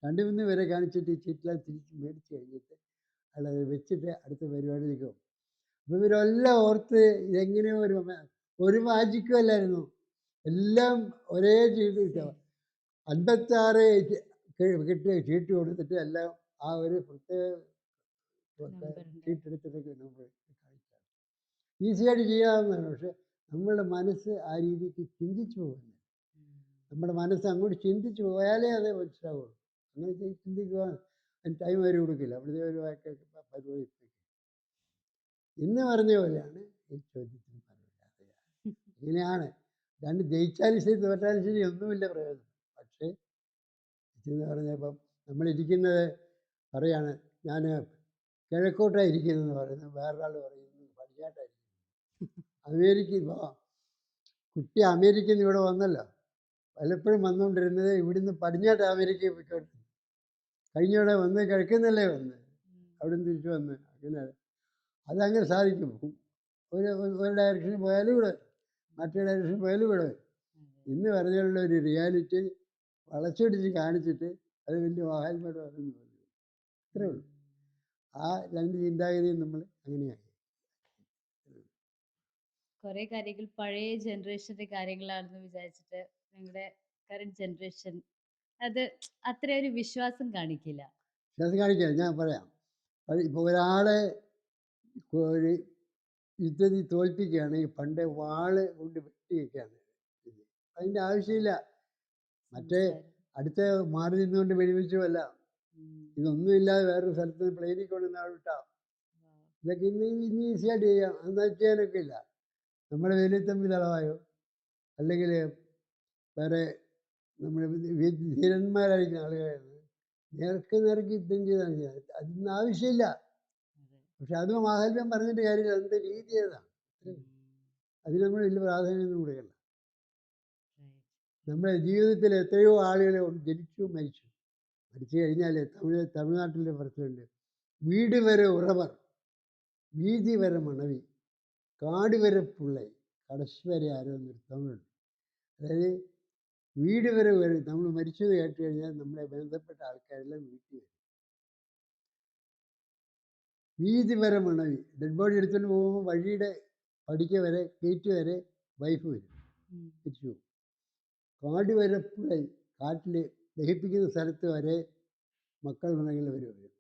2-3 പേരെ കാണിച്ചിട്ട് ഈ ചീട്ടെല്ലാം തിരിച്ച് മേടിച്ച് കഴിഞ്ഞിട്ട് അയാളത് വെച്ചിട്ട് അടുത്ത പരിപാടിയിലേക്ക് പോകും. അപ്പോൾ ഇവരെല്ലാം ഓർത്ത് ഇതെങ്ങനെയോ ഒരു മാജിക്കും അല്ലായിരുന്നു. എല്ലാം ഒരേ ചീട്ട് കിട്ടുക. 56 കിട്ടിയ ചീട്ട് കൊടുത്തിട്ട് എല്ലാം ആ ഒരു പ്രത്യേക നമ്പർ ഉണ്ടായിരുന്നു. ചീട്ടെടുത്തിട്ടൊക്കെ നമ്മൾ കാണിച്ചാണ്. ഈസിയായിട്ട് ചെയ്യാവുന്നതാണ്. പക്ഷെ നമ്മളുടെ മനസ്സ് ആ രീതിക്ക് ചിന്തിച്ചു പോകുന്നില്ല. ഉം. നമ്മുടെ മനസ്സ് അങ്ങോട്ട് ചിന്തിച്ചു പോയാലേ അത് മനസ്സിലാവുള്ളൂ. അങ്ങനെ ചിന്തിക്കുവാൻ അതിന് ടൈം വരെ കൊടുക്കില്ല. അവിടുത്തെ ഒരു പരിപാടി എന്ന് പറഞ്ഞ പോലെയാണ് ഈ ചോദ്യത്തിന് മറുപടി. ഇങ്ങനെയാണ്. രണ്ട് ജയിച്ചാലും ശരി തോറ്റാലും ശരി ഒന്നുമില്ല പ്രയോജനം. പക്ഷേ എന്ന് പറഞ്ഞപ്പം നമ്മളിരിക്കുന്നത് പറയാണ് ഞാൻ കിഴക്കോട്ടാണ് ഇരിക്കുന്നതെന്ന് പറയുന്നത്, വേറൊരാൾ പറയുന്നത് പടിഞ്ഞാട്ടായിരിക്കും. അമേരിക്ക ഇപ്പോൾ കുട്ടി അമേരിക്കയിൽ നിന്ന് ഇവിടെ വന്നല്ലോ. പലപ്പോഴും വന്നുകൊണ്ടിരുന്നത് ഇവിടുന്ന് പടിഞ്ഞാട്ട് അമേരിക്കയിൽ പോയിക്കൊണ്ടിരുന്നു. കഴിഞ്ഞവിടെ വന്ന് കിഴക്കുന്നല്ലേ വന്ന് ഉം. അവിടെ നിന്ന് തിരിച്ചു വന്ന് അങ്ങനെ അതങ്ങനെ സാധിക്കും. ഒരു ഡയറക്ഷനിൽ പോയാലും ഇവിടെ മറ്റേ ഡയറക്ഷനിൽ പോയാലും ഇവിടെ അതെ. ഇന്ന് പറഞ്ഞുള്ള ഒരു റിയാലിറ്റി വളച്ചൊടിച്ച് കാണിച്ചിട്ട് അത് വലിയ മഹാത്മായിട്ട് പറഞ്ഞു അത്രേ ഉള്ളൂ. ഉം. ആ രണ്ട് ചിന്താഗതിയും നമ്മൾ അങ്ങനെയാക്കി. കുറെ കാര്യങ്ങൾ പഴയ ജനറേഷന്റെ കാര്യങ്ങളാണെന്ന് വിചാരിച്ചിട്ട് നിങ്ങളുടെ കറന്റ് ജനറേഷൻ അത് അത്ര ഒരു വിശ്വാസം കാണിക്കില്ല. അത് കാണിക്കാം ഞാൻ പറയാം. ഇപ്പോൾ ഒരാളെ ഒരു യുദ്ധത്തിൽ തോൽപ്പിക്കുകയാണെങ്കിൽ പണ്ട് വാള് കൊണ്ട് വെട്ടിയൊക്കെയാണ് ഇത്. അതിൻ്റെ ആവശ്യമില്ല. മറ്റേ സംസാരം. അടുത്ത മാറി നിന്നുകൊണ്ട് വെടിവെച്ചുമല്ല. ഉം. ഇതൊന്നുമില്ലാതെ വേറൊരു സ്ഥലത്ത് പ്ലെയിനിൽ കൊണ്ടുവന്ന് ആൾ വിട്ടാം. Wow. ഇതൊക്കെ ഇന്ന് ഈസിയായിട്ട് ചെയ്യാം. അന്ന് ചെയ്യാനൊക്കെ ഇല്ല. നമ്മുടെ വേലുത്തമ്പി ദളവായോ അല്ലെങ്കിൽ വേറെ നമ്മുടെ ധീരന്മാരായിരിക്കുന്ന ആളുകളായിരുന്നു നേർക്ക് നേർക്ക് യുദ്ധം ചെയ്താൽ മതി. അതിന് ആവശ്യമില്ല. അതെ. പക്ഷെ അത് മാഹാത്മ്യം പറഞ്ഞിട്ട് കാര്യമില്ല. അതിൻ്റെ രീതി ഏതാണ് ഉം. അതിന് നമ്മൾ വലിയ പ്രാധാന്യമൊന്നും കൊടുക്കണ്ട. Right. നമ്മുടെ ജീവിതത്തിൽ എത്രയോ ആളുകൾ ജനിച്ചു മരിച്ചു. മരിച്ചു കഴിഞ്ഞാൽ തമിഴ്നാട്ടിലെ പ്രശ്നമുണ്ട്. വീട് വരെ ഉറവർ, വീതി വരെ മണവി, കാട് വരെ പുള്ളൈ, കടശ് വരെ ആരോ എന്നൊരു തമിഴുണ്ട്. അതായത് വീട് വരെ വരും. നമ്മൾ മരിച്ചത് കേട്ട് കഴിഞ്ഞാൽ നമ്മളെ ബന്ധപ്പെട്ട ആൾക്കാരെല്ലാം വീട്ടിൽ വരും. വീതി വരെ മണവി, ഡെഡ് ബോഡി എടുത്തുകൊണ്ട് പോകുമ്പോൾ വഴിയുടെ പടിക്ക വരെ ഗേറ്റ് വരെ വൈഫ് വരും, ഉം. തിരിച്ചു പോകും. കാട് വരെ പുള്ളൈ, കാട്ടിൽ ദഹിപ്പിക്കുന്ന സ്ഥലത്ത് വരെ മക്കളുണ്ടെങ്കിൽ അവർ വരും.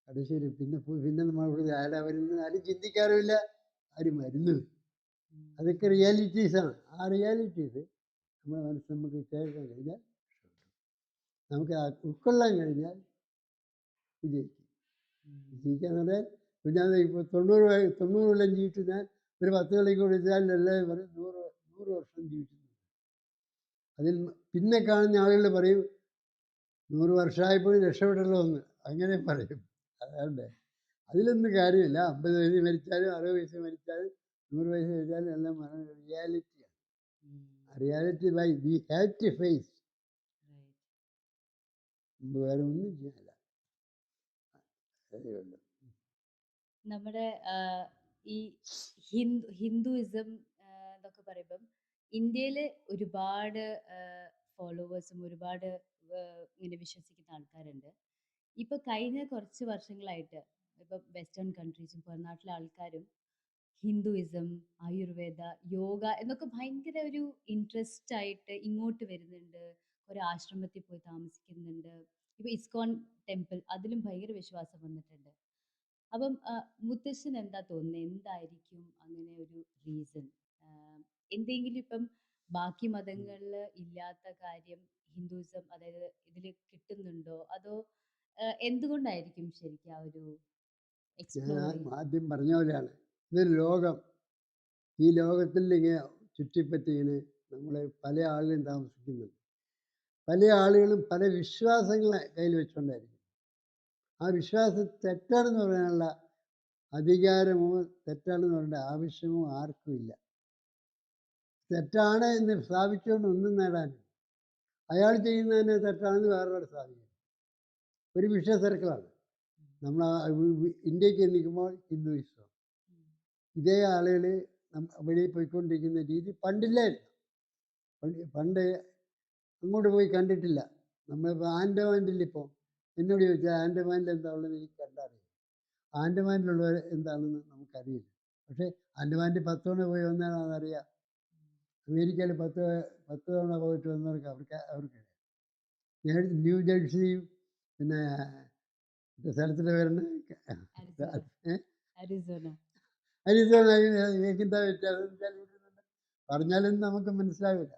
അത് ശരി. പിന്നെ നമ്മൾ ആരാ വരുന്നത് ആരും ചിന്തിക്കാറുമില്ല, ആരും വരുന്നത്. ഉം. അതൊക്കെ റിയാലിറ്റീസാണ്. ആ റിയാലിറ്റീസ് നമ്മുടെ മനസ്സ് നമുക്ക് കേൾക്കാൻ കഴിഞ്ഞാൽ നമുക്ക് ഉൾക്കൊള്ളാൻ കഴിഞ്ഞാൽ വിജയിക്കും. ഉം. വിജയിക്കുക എന്ന് പറഞ്ഞാൽ പിന്നെ അത് ഇപ്പോൾ 90 കൊല്ലം ജീവിച്ചു ഞാൻ ഒരു 10 കൊല്ലം കൂടി ചെയ്താൽ എല്ലാവരും പറയും 100 വർഷം ജീവിച്ചു. അതിൽ പിന്നെ കാണുന്ന ആളുകൾ പറയും 100 വർഷമായപ്പോഴും രക്ഷപ്പെട്ടല്ലോ എന്ന് അങ്ങനെ പറയും. അതുകൊണ്ട് അതിലൊന്നും കാര്യമില്ല. 50 വയസ്സിൽ മരിച്ചാലും 60 വയസ്സിൽ മരിച്ചാലും 100 വയസ്സ് മരിച്ചാലും എല്ലാം റിയാലിറ്റിയാണ്. Reality by we have to face. വേറെ ഒന്നും ചെയ്യാനില്ല. അതേ ഉള്ളൂ. നമ്മുടെ ഈ ഹിന്ദുയിസം എന്നൊക്കെ പറയുമ്പം ഇന്ത്യയിൽ ഒരുപാട് ഫോളോവേഴ്സും ഒരുപാട് ഇങ്ങനെ വിശ്വസിക്കുന്ന ആൾക്കാരുണ്ട്. ഇപ്പൊ കഴിഞ്ഞ കുറച്ച് വർഷങ്ങളായിട്ട് ഇപ്പൊ വെസ്റ്റേൺ കൺട്രീസും നാട്ടിലെ ആൾക്കാരും ഹിന്ദുയിസം, ആയുർവേദ, യോഗ എന്നൊക്കെ ഭയങ്കര ഒരു ഇൻട്രസ്റ്റ് ആയിട്ട് ഇങ്ങോട്ട് വരുന്നുണ്ട്. ഒരു ആശ്രമത്തിൽ പോയി താമസിക്കുന്നുണ്ട്. ഇപ്പൊ ഇസ്കോൺ ടെമ്പിൾ അതിലും ഭയങ്കര വിശ്വാസം വന്നിട്ടുണ്ട്. അപ്പം മുത്തശ്ശന് എന്താ തോന്നുന്നത്? എന്തായിരിക്കും അങ്ങനെ ഒരു റീസൺ? എന്തെങ്കിലും ഇപ്പം ബാക്കി മതങ്ങളില് ഇല്ലാത്ത കാര്യം ഹിന്ദുയിസം അതായത് ഇതില് കിട്ടുന്നുണ്ടോ? അതോ എന്തുകൊണ്ടായിരിക്കും ശരിക്കും ആ ഒരു എക്സ്പ്ലോർ ഞാൻ ചെയ്യുന്നത്? ആദ്യം പറഞ്ഞ പോലെയാണ്. ഇതൊരു ലോകം. ഈ ലോകത്തിൽ ഇങ്ങനെ ചുറ്റിപ്പറ്റി ഇങ്ങനെ നമ്മൾ പല ആളുകളും താമസിക്കുന്നുണ്ട്. പല ആളുകളും പല വിശ്വാസങ്ങളെ കയ്യിൽ വെച്ചുകൊണ്ടായിരിക്കും. ആ വിശ്വാസം തെറ്റാണെന്ന് പറയാനുള്ള അധികാരമോ തെറ്റാണെന്ന് പറയേണ്ട ആവശ്യമോ ആർക്കും ഇല്ല. തെറ്റാണ് എന്ന് സ്ഥാപിച്ചുകൊണ്ട് ഒന്നും നേടാനില്ല. അയാൾ ചെയ്യുന്നതിന് തെറ്റാണെന്ന് വേറൊരാൾ സ്ഥാപിക്കും. ഒരു വിഷ സർക്കിളാണ്. നമ്മൾ ഇന്ത്യക്ക് നിൽക്കുമ്പോൾ ഹിന്ദുയിസം, ഇതേ ആളുകൾ വെളിയിൽ പോയിക്കൊണ്ടിരിക്കുന്ന രീതി പണ്ടില്ലായിരുന്നു. പണ്ട് അങ്ങോട്ട് പോയി കണ്ടിട്ടില്ല. നമ്മളിപ്പോൾ ആൻഡമാനിലിപ്പോൾ എന്നോട് ചോദിച്ചാൽ ആൻഡമാനിൽ എന്താ ഉള്ളത് എനിക്ക് കണ്ടറിയാം. ആൻഡമാനിലുള്ളവർ എന്താണെന്ന് നമുക്കറിയില്ല. പക്ഷേ ആൻഡമാനിൽ 10 തവണ പോയി വന്നാൽ അതറിയാം. അമേരിക്കയിൽ 10 തവണ പോയിട്ട് വന്നവർക്ക് അവർക്കറിയാം. ഞാൻ ന്യൂ ജേഴ്സിയും പിന്നെ സ്ഥലത്തിൻ്റെ പേരാണ് അരിസോന. അരിസോണ. എന്താ വ്യത്യാസം പറഞ്ഞാലൊന്നും നമുക്ക് മനസ്സിലാവില്ല.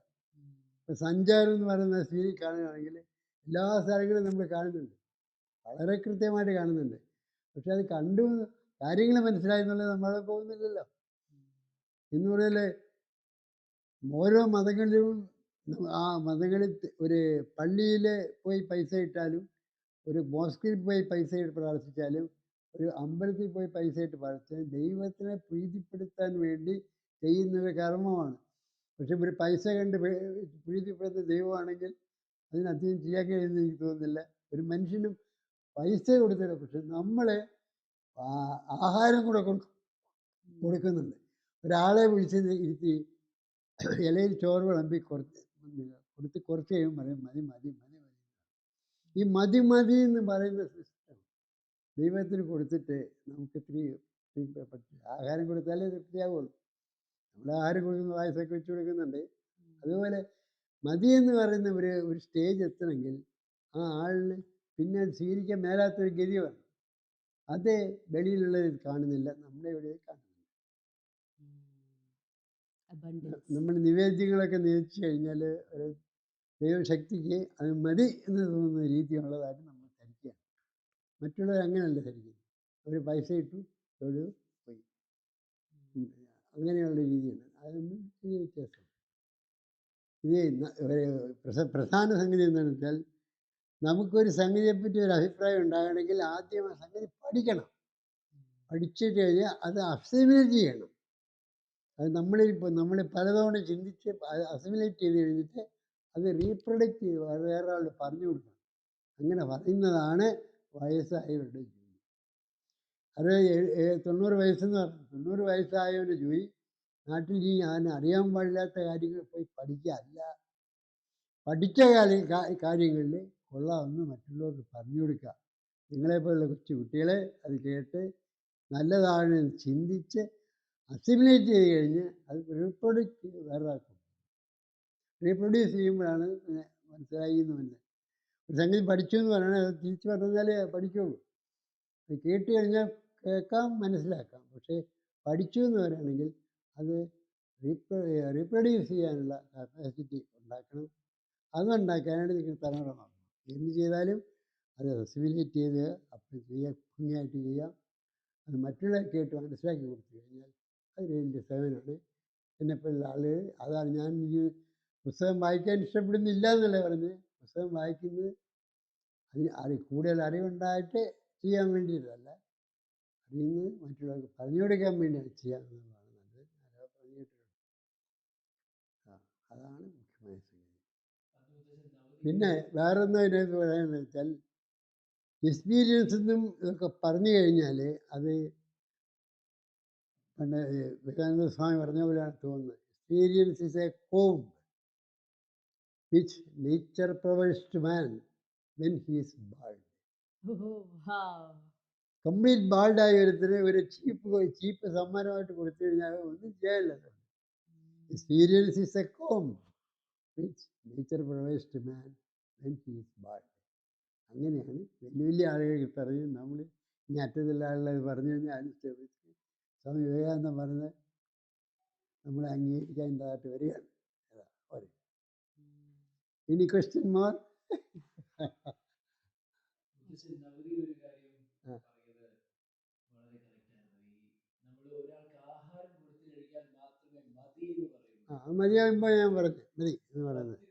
ഇപ്പോൾ സഞ്ചാരം എന്ന് പറയുന്ന സീരിയൽ കാണുകയാണെങ്കിൽ എല്ലാ സ്ഥലങ്ങളും നമ്മൾ കാണുന്നുണ്ട്, വളരെ കൃത്യമായിട്ട് കാണുന്നുണ്ട്. പക്ഷെ അത് കണ്ടു കാര്യങ്ങൾ മനസ്സിലായി എന്നുള്ളത് നമ്മളെ പോകുന്നില്ലല്ലോ. എന്ന് പറഞ്ഞാൽ ഓരോ മതങ്ങളിലും ആ മതങ്ങളിൽ ഒരു പള്ളിയിൽ പോയി പൈസ ഇട്ടാലും, ഒരു മോസ്കിൽ പോയി പൈസ ഇട്ട് പ്രാർത്ഥിച്ചാലും, ഒരു അമ്പലത്തിൽ പോയി പൈസ ഇട്ട് പ്രാർത്ഥിച്ചാലും ദൈവത്തിനെ പ്രീതിപ്പെടുത്താൻ വേണ്ടി ചെയ്യുന്നൊരു കർമ്മമാണ്. പക്ഷെ ഒരു പൈസ കണ്ട് പ്രീതിപ്പെടുത്തുന്ന ദൈവമാണെങ്കിൽ അതിനധികം ചെയ്യാൻ കഴിയുമെന്ന് എനിക്ക് തോന്നുന്നില്ല. ഒരു മനുഷ്യനും പൈസ കൊടുത്തില്ല, പക്ഷെ നമ്മളെ ആഹാരം കൂടെ കൊടുക്കുന്നുണ്ട്. ഒരാളെ വിളിച്ച് ഇരുത്തി ഇലയിൽ ചോറ് വിളമ്പി കൊടുത്ത് കുറച്ച് കഴിയുമ്പോൾ പറയും മതി മതി മതി മതി. ഈ മതി മതി എന്ന് പറയുന്ന സിസ്റ്റം ദൈവത്തിന് കൊടുത്തിട്ട് നമുക്ക് ആഹാരം കൊടുത്താലേ തൃപ്തിയാവുള്ളൂ. നമ്മൾ ആഹാരം കൊടുക്കുന്ന പായസമൊക്കെ വെച്ച് കൊടുക്കുന്നുണ്ട്. അതുപോലെ മതി എന്ന് പറയുന്ന ഒരു സ്റ്റേജ് എത്തണമെങ്കിൽ ആ ആളിന് പിന്നെ അത് സ്വീകരിക്കാൻ മേലാത്തൊരു ഗതി വേണം. അത് വെളിയിലുള്ളത് കാണുന്നില്ല, നമ്മുടെ ഇവിടെ കാണുന്നില്ല. നമ്മൾ നിവേദ്യങ്ങളൊക്കെ നിവേദിച്ചു കഴിഞ്ഞാൽ ഒരു ദൈവശക്തിക്ക് അത് മതി എന്ന് തോന്നുന്ന രീതിയുള്ളതായിട്ട് നമ്മൾ ധരിക്കുകയാണ്. മറ്റുള്ളവർ അങ്ങനെയല്ല ധരിക്കുന്നത്. അവർ പൈസ ഇട്ടു തൊഴു പോയി, അങ്ങനെയുള്ള രീതിയാണ്. അതൊന്നും വലിയ വ്യത്യാസം. ഇത് പ്രധാന സംഗതി എന്താണെന്ന് വെച്ചാൽ നമുക്കൊരു സംഗതിയെപ്പറ്റി ഒരു അഭിപ്രായം ഉണ്ടാകണമെങ്കിൽ ആദ്യം ആ സംഗതി പഠിക്കണം. പഠിച്ചിട്ട് കഴിഞ്ഞാൽ അത് അസിമിലേറ്റ് ചെയ്യണം. അത് നമ്മൾ പലതവണ ചിന്തിച്ച് അസിമിലേറ്റ് ചെയ്ത് കഴിഞ്ഞിട്ട് അത് റീപ്രൊഡക്റ്റ് ചെയ്ത് വേറെ ആൾ പറഞ്ഞു കൊടുക്കണം. അങ്ങനെ പറയുന്നതാണ് വയസ്സായവരുടെ ജോലി. അത് 90 വയസ്സെന്ന് പറഞ്ഞു. 90 വയസ്സായവൻ്റെ ജോലി നാട്ടിൽ ഈ ഞാൻ അറിയാൻ പാടില്ലാത്ത കാര്യങ്ങൾ പോയി പഠിക്കുക അല്ല, പഠിച്ച കാര്യങ്ങളിൽ കൊള്ളാമെന്ന് മറ്റുള്ളവർക്ക് പറഞ്ഞു കൊടുക്കുക. നിങ്ങളെപ്പോലുള്ള കൊച്ചു കുട്ടികളെ അത് കേട്ട് നല്ലതാണ് ചിന്തിച്ച് അസിമിലേറ്റ് ചെയ്ത് കഴിഞ്ഞ് അത് റീപ്രൊഡക്റ്റ് ചെയ്ത് വേറെ ആക്കും. റീപ്രൊഡ്യൂസ് ചെയ്യുമ്പോഴാണ് മനസ്സിലായി എന്ന് പറഞ്ഞത്. ഒരു സംഗതി പഠിച്ചു എന്ന് പറയണത് അത് തിരിച്ചു പറഞ്ഞാലേ പഠിക്കുള്ളൂ. അത് കേട്ട് കഴിഞ്ഞാൽ കേൾക്കാം, മനസ്സിലാക്കാം. പക്ഷേ പഠിച്ചു എന്ന് പറയുകയാണെങ്കിൽ അത് റീപ്രൊഡ്യൂസ് ചെയ്യാനുള്ള കപ്പാസിറ്റി ഉണ്ടാക്കണം. അതുണ്ടാക്കാനായിട്ട് നിങ്ങൾ തലമുറ നോക്കണം. എന്ത് ചെയ്താലും അത് അസിമിലേറ്റ് ചെയ്ത് അപ്പം ചെയ്യാൻ ഭംഗിയായിട്ട് ചെയ്യാം. അത് മറ്റുള്ളവർ കേട്ട് മനസ്സിലാക്കി കൊടുത്തു കഴിഞ്ഞാൽ അത് എൻ്റെ സേവനമാണ്. എന്നെപ്പോലുള്ള ആളുകൾ അതാണ് ഞാൻ ഈ പുസ്തകം വായിക്കാൻ ഇഷ്ടപ്പെടുന്നില്ല എന്നല്ല പറഞ്ഞത്. പുസ്തകം വായിക്കുന്നത് കൂടുതൽ അറിവുണ്ടായിട്ട് ചെയ്യാൻ വേണ്ടിയിട്ടല്ല. അറിയുന്നത് മറ്റുള്ളവർക്ക് പറഞ്ഞു കൊടുക്കാൻ വേണ്ടിയാണ് ചെയ്യാൻ എന്നുള്ളതാണ് നല്ലത്. അല്ലാതെ പറഞ്ഞു കേട്ടിട്ടുണ്ട്. ആ അതാണ് മുഖ്യമായ സംഗതി. പിന്നെ വേറൊന്നും അതിനകത്ത് പറയാമെന്ന് വെച്ചാൽ എക്സ്പീരിയൻസ് എന്നും ഇതൊക്കെ പറഞ്ഞു കഴിഞ്ഞാൽ അത് പണ്ട് വിവേകാനന്ദ സ്വാമി പറഞ്ഞ പോലെയാണ് തോന്നുന്നത്. Experience is a comb which nature provides to man when he is bald. Complete ബാൾഡായ ഒരുത്തിന് ഒരു ചീപ്പ് സമ്മാനമായിട്ട് കൊടുത്തു കഴിഞ്ഞാൽ ഒന്നും ചെയ്യാനില്ല. Experience is a comb which nature provides to man when he is bald. അങ്ങനെയാണ് വലിയ വലിയ ആളുകൾക്ക് പറഞ്ഞ് നമ്മൾ ഇനി അറ്റത്തുള്ള ആളുകൾ പറഞ്ഞു കഴിഞ്ഞാൽ അനുസരിച്ച് സ്വാമി വിവേകാനന്ദൻ പറഞ്ഞ് നമ്മളെ അംഗീകരിക്കാനായിട്ട് വരികയാണ്. ഇനി ക്വസ്റ്റ്യൻ മോർ? മതിയാകുമ്പോൾ ഞാൻ പറഞ്ഞു മതി എന്ന് പറയുന്നത്.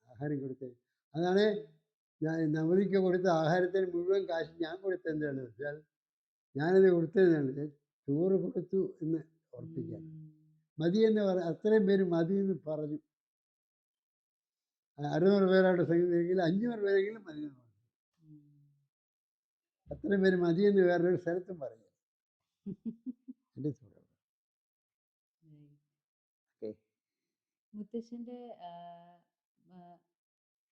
ആഹാരം കൊടുത്ത് അതാണ് ഞാൻ നവതിക്ക് കൊടുത്ത ആഹാരത്തിന് മുഴുവൻ കാശ് ഞാൻ കൊടുത്ത എന്താണെന്ന് വെച്ചാൽ ഞാനത് കൊടുത്തതാണ് ചോറ് കൊടുത്തു എന്ന് ഉറപ്പിക്കാൻ. മതി എന്ന് അത്രയും പേര് മതി എന്ന് പറഞ്ഞു. 600 പേരോട് സംഗതിയെങ്കിൽ 500 പേരെങ്കിലും മതി എന്ന് പറഞ്ഞു. അത്രയും പേര് മതിയെന്ന് വേറൊരു സ്ഥലത്തും പറയും. എൻ്റെ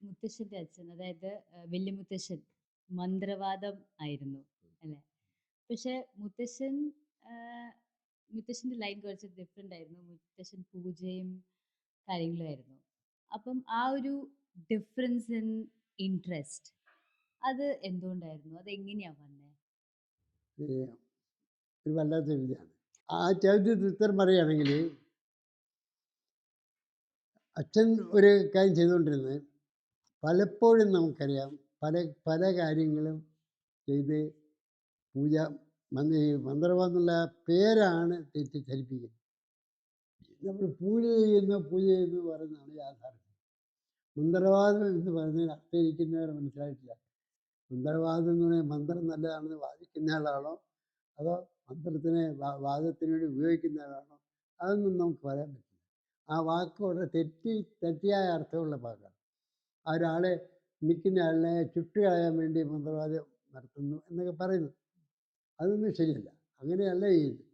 മുത്തശ്ശന്റെ അച്ഛൻ, അതായത് വല്യമുത്തശ്ശൻ മന്ത്രവാദം ആയിരുന്നു അല്ലെ? പക്ഷെ മുത്തശ്ശന്റെ ലൈൻ കുറച്ച് ഡിഫറെന്റ് ആയിരുന്നു. മുത്തശ്ശൻ പൂജയും കാര്യങ്ങളും ആയിരുന്നു. അപ്പം ആ ഒരു ഡിഫറൻസ് ഇൻ ഇൻട്രസ്റ്റ് അത് എന്തുകൊണ്ടായിരുന്നു? അത് എങ്ങനെയാ വന്നേ? ഒരു വല്ലാത്ത വിദ്യയാണ്. ആ ചോദ്യത്തിന് ഉത്തരം പറയുകയാണെങ്കിൽ അച്ഛൻ ഒരു കാര്യം ചെയ്തുകൊണ്ടിരുന്നത് പലപ്പോഴും നമുക്കറിയാം പല കാര്യങ്ങളും ചെയ്ത് പൂജ മന്ത്രവാദം എന്നുള്ള പേരാണ് തെറ്റിദ്ധരിപ്പിക്കുന്നത്. നമ്മൾ പൂജ ചെയ്യുന്നു പറയുന്നതാണ് യാഥാർത്ഥ്യം. മന്ത്രവാദം എന്ന് പറഞ്ഞാൽ അർത്ഥം ഇരിക്കുന്നവരെ മനസ്സിലായിട്ടില്ല. മന്ത്രവാദം എന്ന് പറഞ്ഞാൽ മന്ത്രം നല്ലതാണെന്ന് വാദിക്കുന്ന ആളാണോ അതോ മന്ത്രത്തിനെ വാദത്തിന് വേണ്ടി ഉപയോഗിക്കുന്ന ആളാണോ അതൊന്നും നമുക്ക് പറയാൻ പറ്റില്ല. ആ വാക്ക് വളരെ തെറ്റിയായ അർത്ഥമുള്ള വാക്കാണ്. ആ ഒരാളെ നിൽക്കുന്ന ആളിനെ ചുട്ടുകളയാൻ വേണ്ടി മന്ത്രവാദം നടത്തുന്നു എന്നൊക്കെ പറയുന്നു. അതൊന്നും ശരിയല്ല. അങ്ങനെയല്ല ചെയ്യുന്നത്.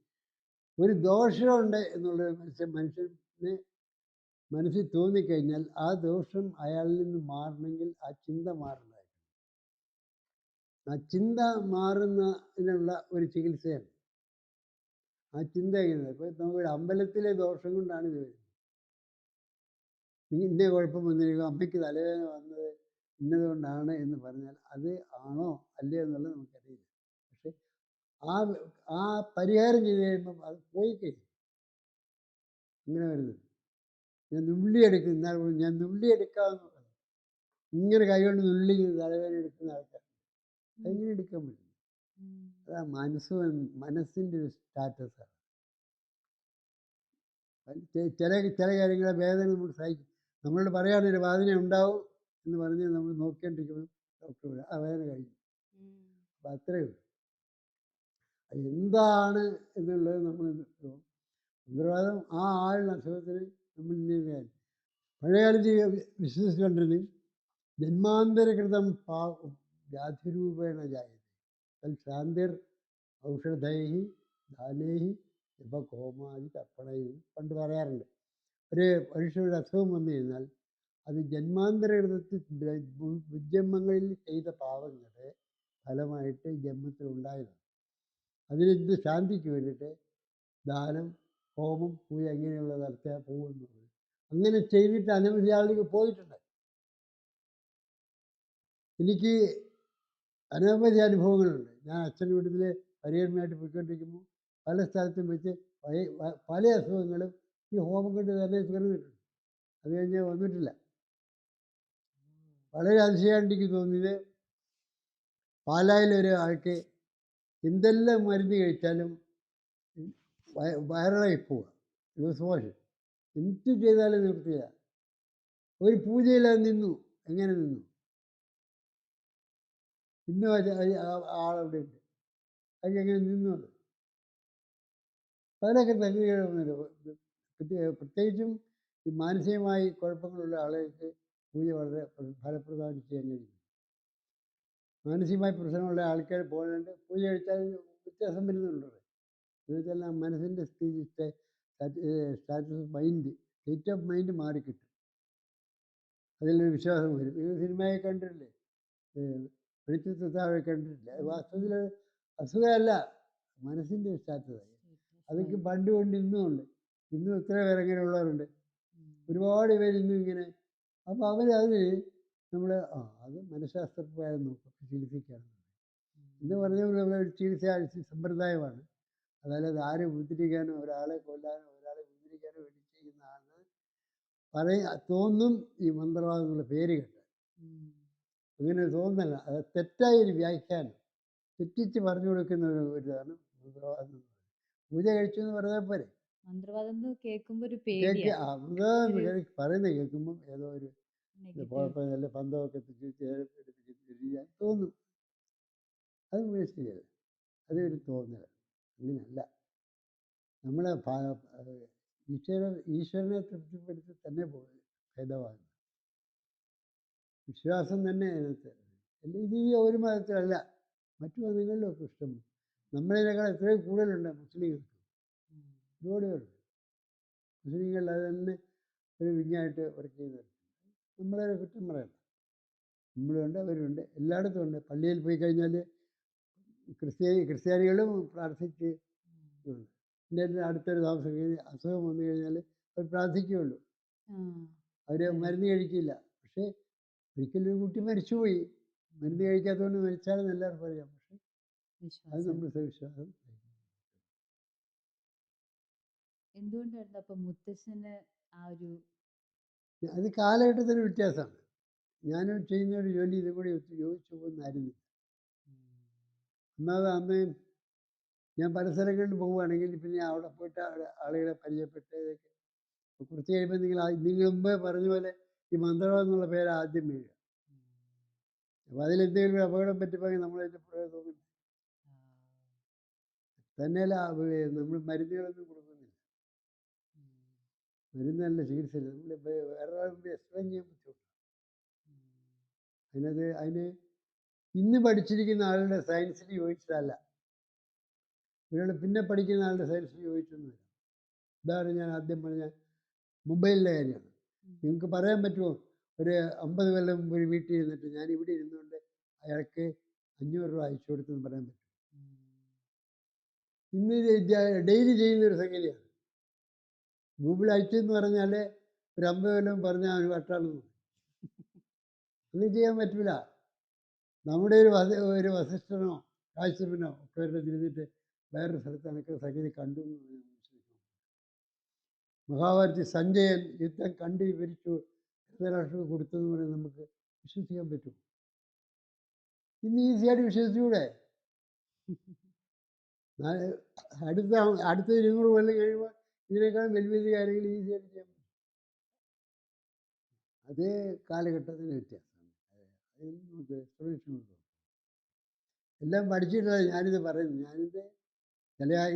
ഒരു ദോഷമുണ്ട് എന്നുള്ളത് മനുഷ്യന് മനസ്സിൽ തോന്നിക്കഴിഞ്ഞാൽ ആ ദോഷം അയാളിൽ നിന്ന് മാറണമെങ്കിൽ ആ ചിന്ത മാറണമായിരുന്നു. ആ ചിന്ത മാറുന്നതിനുള്ള ഒരു ചികിത്സയാണ്. ആ ചിന്ത എങ്ങനെ ഇപ്പോൾ നമുക്ക് അമ്പലത്തിലെ ദോഷം കൊണ്ടാണ് ഇത് വരുന്നത്. ഇന്ന കുഴപ്പം വന്നിരിക്കും, അമ്മയ്ക്ക് തലവേദന വന്നത് ഇന്നതുകൊണ്ടാണ് എന്ന് പറഞ്ഞാൽ അത് ആണോ അല്ലയോ എന്നുള്ളത് നമുക്കറിയില്ല. പക്ഷെ ആ പരിഹാരം ചെയ്ത് കഴിയുമ്പം അത് പോയി കഴിയും. ഇങ്ങനെ വരുന്നത് ഞാൻ നുള്ളി എടുക്കും. ഞാൻ നുള്ളി എടുക്കാമെന്ന് പറഞ്ഞു. ഇങ്ങനെ കൈകൊണ്ട് നുള്ളി തലവേദന എടുക്കുന്ന ആൾക്കാർ അതെങ്ങനെ എടുക്കാൻ പറ്റും? അതാ മനസ്സിൻ്റെ ഒരു സ്റ്റാറ്റസാണ്. ചില കാര്യങ്ങളെ വേദന നമ്മൾ സഹിക്കും. നമ്മളോട് പറയാനൊരു വേദന ഉണ്ടാവും എന്ന് പറഞ്ഞ് നമ്മൾ നോക്കിക്കൊണ്ടിരിക്കുമ്പോൾ ഡോക്ടർ ആ വേദന കഴിയും. അപ്പം അത്രയേ ഉള്ളൂ. എന്താണ് എന്നുള്ളത് നമ്മൾ മന്ത്രവാദം ആ ആളുടെ അസുഖത്തിന് നമ്മൾ പഴയകാലത്ത് വിശ്വസിച്ചുകൊണ്ടിരുന്നത് ജന്മാന്തരകൃതം വ്യാധിരൂപേണ ജായതേ തൽ ശാന്തിർ ഔഷധൈഹി ദാനേഹി ജപഹോമാദി തർപ്പണയും പണ്ട് പറയാറുണ്ട്. ഒരു മനുഷ്യരുടെ അസുഖം വന്നു കഴിഞ്ഞാൽ അത് ജന്മാന്തരകൃതത്തിൽ മുജ്ജന്മങ്ങളിൽ ചെയ്ത പാവങ്ങളുടെ ഫലമായിട്ട് ജന്മത്തിൽ ഉണ്ടായതാണ്. അതിനെന്ത് ശാന്തിക്ക് വേണ്ടിയിട്ട് ദാനം, ഹോമം, പൂജ അങ്ങനെയുള്ള നടത്തിയാൽ പോകുന്നത്. അങ്ങനെ ചെയ്തിട്ട് അനവധി ആളുകൾ പോയിട്ടുണ്ട്. എനിക്ക് അനവധി അനുഭവങ്ങളുണ്ട്. ഞാൻ അച്ഛൻ്റെ വീട്ടിൽ പരിഹരണമായിട്ട് പോയിക്കൊണ്ടിരിക്കുമ്പോൾ പല സ്ഥലത്തും വെച്ച് പല അസുഖങ്ങളും ഈ ഹോമം കൊണ്ട് തന്നെ തീർന്നിട്ടുണ്ട്. അത് കഴിഞ്ഞ് വന്നിട്ടില്ല. വളരെ അതിശയമായിട്ട് എനിക്ക് തോന്നിയത്, പാലായിൽ ആൾക്ക് എന്തെല്ലാം മരുന്ന് കഴിച്ചാലും വയറിളകി പോവുക, ലൂസ് മോഷൻ. എന്ത് ചെയ്താലും നിർത്തില്ല. ഒരു പൂജയിലത് നിന്നു. എങ്ങനെ നിന്നു? ഇന്നും ആളവിടെ ഉണ്ട്. അതെങ്ങനെ നിന്നു അത്? അതിനൊക്കെ സംഗതികളൊന്നുമില്ല. പ്രത്യേകിച്ചും ഈ മാനസികമായി കുഴപ്പങ്ങളുള്ള ആളുകൾക്ക് പൂജ വളരെ ഫലപ്രദമായിട്ട് ചെയ്യാൻ കഴിയും. മാനസികമായി പ്രശ്നമുള്ള ആൾക്കാർ പോകുന്നുണ്ട്, പൂജ കഴിച്ചാൽ വ്യത്യാസം വരുന്നുണ്ട്. എന്ന് വെച്ചാൽ ആ മനസ്സിൻ്റെ സ്ഥിതി, status of mind, state of mind മാറിക്കിട്ടും. അതിലൊരു വിശ്വാസം വരും. നിങ്ങൾ സിനിമയെ കണ്ടിട്ടില്ലേ? വെളിച്ചത്ത് താഴെ കണ്ടിട്ടില്ല? അത് വാസ്തവത്തിൽ അസുഖമല്ല, മനസ്സിൻ്റെ സ്റ്റാറ്റസ്. അതൊക്കെ പണ്ട് കൊണ്ട് ഇന്നും ഉണ്ട്. ഇന്നും എത്ര പേർ അങ്ങനെയുള്ളവരുണ്ട്. ഒരുപാട് പേര് ഇന്നും ഇങ്ങനെ. അപ്പോൾ അവരതിന് നമ്മൾ അത് മനഃശാസ്ത്രപ്രകാരം നോക്കും, ചികിത്സിക്കുകയാണ് എന്ന് പറഞ്ഞ ഒരു ചികിത്സാ സമ്പ്രദായമാണ്. അതല്ലാതെ ആരെ ഉദ്ധരിക്കാനോ ഒരാളെ കൊല്ലാനോ ഒരാളെ ഉദ്ധരിക്കാനോ വേണ്ടി ചെയ്യുന്ന തോന്നും ഈ മന്ത്രവാദം എന്നുള്ള പേര് കേട്ട്. അങ്ങനെ തോന്നല്ല, അത് തെറ്റായ ഒരു വ്യാഖ്യാനം, തെറ്റിച്ച് പറഞ്ഞു കൊടുക്കുന്ന ഇതാണ് മന്ത്രവാദം. പൂജ കഴിച്ചു എന്ന് പറഞ്ഞാൽ പോരെ. മന്ത്രവാദം കേൾക്കുമ്പോ ഒരു പേടിയാ. അമൃതം പറയുന്നത് കേൾക്കുമ്പം ഏതോ ഒരു കുഴപ്പമില്ല, പന്തമൊക്കെ തോന്നും. അത് ശരിയല്ല, അതൊരു തോന്നൽ. അങ്ങനെയല്ല. നമ്മളെ ഈശ്വരനെ തൃപ്തിപ്പെടുത്തി തന്നെ ഭേദമാകും. വിശ്വാസം തന്നെ അതിനകത്ത്. ഇത് ഈ ഒരു മതത്തിലല്ല, മറ്റു മതങ്ങളിലൊക്കെ ഇഷ്ടം. നമ്മളതിനേക്കാൾ എത്രയോ കൂടുതലുണ്ട് മുസ്ലിങ്ങൾക്ക്. ഒരുപാട് പേരുണ്ട് മുസ്ലിങ്ങൾ. അത് തന്നെ ഒരു വിജ്ഞായിട്ട് വർക്ക് ചെയ്ത് നമ്മളെ കുറ്റം പറയണ്ട. നമ്മളുണ്ട്, അവരുണ്ട്, എല്ലായിടത്തും ഉണ്ട്. പള്ളിയിൽ പോയി കഴിഞ്ഞാൽ ക്രിസ്ത്യാനികളും പ്രാർത്ഥിച്ച് ഉണ്ട്. എൻ്റെ അടുത്തൊരു താമസം കഴിഞ്ഞ് അസുഖം വന്നു കഴിഞ്ഞാൽ അവർ പ്രാർത്ഥിക്കുകയുള്ളൂ, അവർ മരുന്ന് കഴിക്കില്ല. പക്ഷേ ഒരിക്കലും ഒരു കുട്ടി മരിച്ചുപോയി, മരുന്ന് കഴിക്കാത്തതുകൊണ്ട് മരിച്ചാലെന്ന് എല്ലാവർക്കും അറിയാം. പക്ഷെ അത് നമ്മൾ വിശ്വാസം. എന്തുകൊണ്ടായിരുന്നു അപ്പൊ മുത്തശ്ശന് ആ ഒരു അത് കാലഘട്ടത്തിന് വ്യത്യാസമാണ്. ഞാനും ചെയ്യുന്ന ഒരു ജോലി ഇതും കൂടി യോജിച്ചു പോകുന്നായിരുന്നു. ഒന്നാമത് അന്ന് ഞാൻ പല സ്ഥലങ്ങളിൽ പോവുകയാണെങ്കിൽ പിന്നെ അവിടെ പോയിട്ട് ആളുകളെ പരിചയപ്പെട്ട് കുറച്ച് കഴിയുമ്പോൾ നിങ്ങൾ മുമ്പേ പറഞ്ഞ പോലെ ഈ മന്ത്രവാദം എന്നുള്ള പേര് ആദ്യം വീഴുക. അപ്പോൾ അതിലെന്തെങ്കിലും ഒരു അപകടം പറ്റിപ്പോയി നമ്മളതിൻ്റെ പുറകെ തോന്നില്ല. തന്നെയല്ല, നമ്മൾ മരുന്നുകളൊന്നും കൊടുക്കുന്നില്ല. മരുന്നല്ല ചികിത്സയില്ല. നമ്മൾ വേറെ എക്സ്പ്ലെയിൻ ചെയ്യാൻ പറ്റും. അതിന് ഇന്ന് പഠിച്ചിരിക്കുന്ന ആളുടെ സയൻസിന് യോജിച്ചതല്ല, ഒരാൾ പിന്നെ പഠിക്കുന്ന ആളുടെ സയൻസിന് യോജിച്ചൊന്നുമില്ല. ഉദാഹരണം ഞാൻ ആദ്യം പറഞ്ഞ മൊബൈലിൻ്റെ കാര്യമാണ്. നിങ്ങൾക്ക് പറയാൻ പറ്റുമോ, ഒരു 50 കൊല്ലം മുമ്പ് ഒരു വീട്ടിൽ ഇരുന്നിട്ട് ഞാൻ ഇവിടെ ഇരുന്നുകൊണ്ട് അയാൾക്ക് 500 രൂപ അയച്ചു കൊടുത്തെന്ന് പറയാൻ പറ്റും? ഇന്ന് ഡെയിലി ചെയ്യുന്നൊരു സംഗതിയാണ്. ഗൂഗിൾ അയച്ചെന്ന് പറഞ്ഞാൽ ഒരു 50 കൊല്ലം പറഞ്ഞാൽ ഒരു വട്ടാണെന്ന്. ഒന്നും ചെയ്യാൻ പറ്റില്ല. നമ്മുടെ ഒരു വസിഷ്ഠനോ കാശ്യപനോ ഒക്കെ വരെ തിരിഞ്ഞിട്ട് വേറൊരു സ്ഥലത്ത് എനിക്ക് സംഗതി കണ്ടു എന്ന് മനസ്സിലാക്കും. മഹാഭാരതി സഞ്ജയൻ യുദ്ധം കണ്ട് വിവരിച്ചു ധൃതരാഷ്ട്രം കൊടുത്തു എന്ന് പറഞ്ഞാൽ നമുക്ക് വിശ്വസിക്കാൻ പറ്റും? ഇന്ന് ഈസിയായിട്ട് വിശ്വസിച്ചൂടെ? അടുത്ത 200 കൊല്ലം കഴിയുമ്പോൾ ഇതിനേക്കാളും വലിയ വലിയ കാര്യങ്ങൾ ഈസിയായിട്ട് ചെയ്യാൻ പറ്റും. അതേ കാലഘട്ടത്തിന് വ്യത്യാസമാണ്. അത് നമുക്ക് സൊല്യൂഷൻ ഉണ്ടോ? എല്ലാം പഠിച്ചിട്ടല്ല ഞാനിത് പറയുന്നത്. ഞാനിത്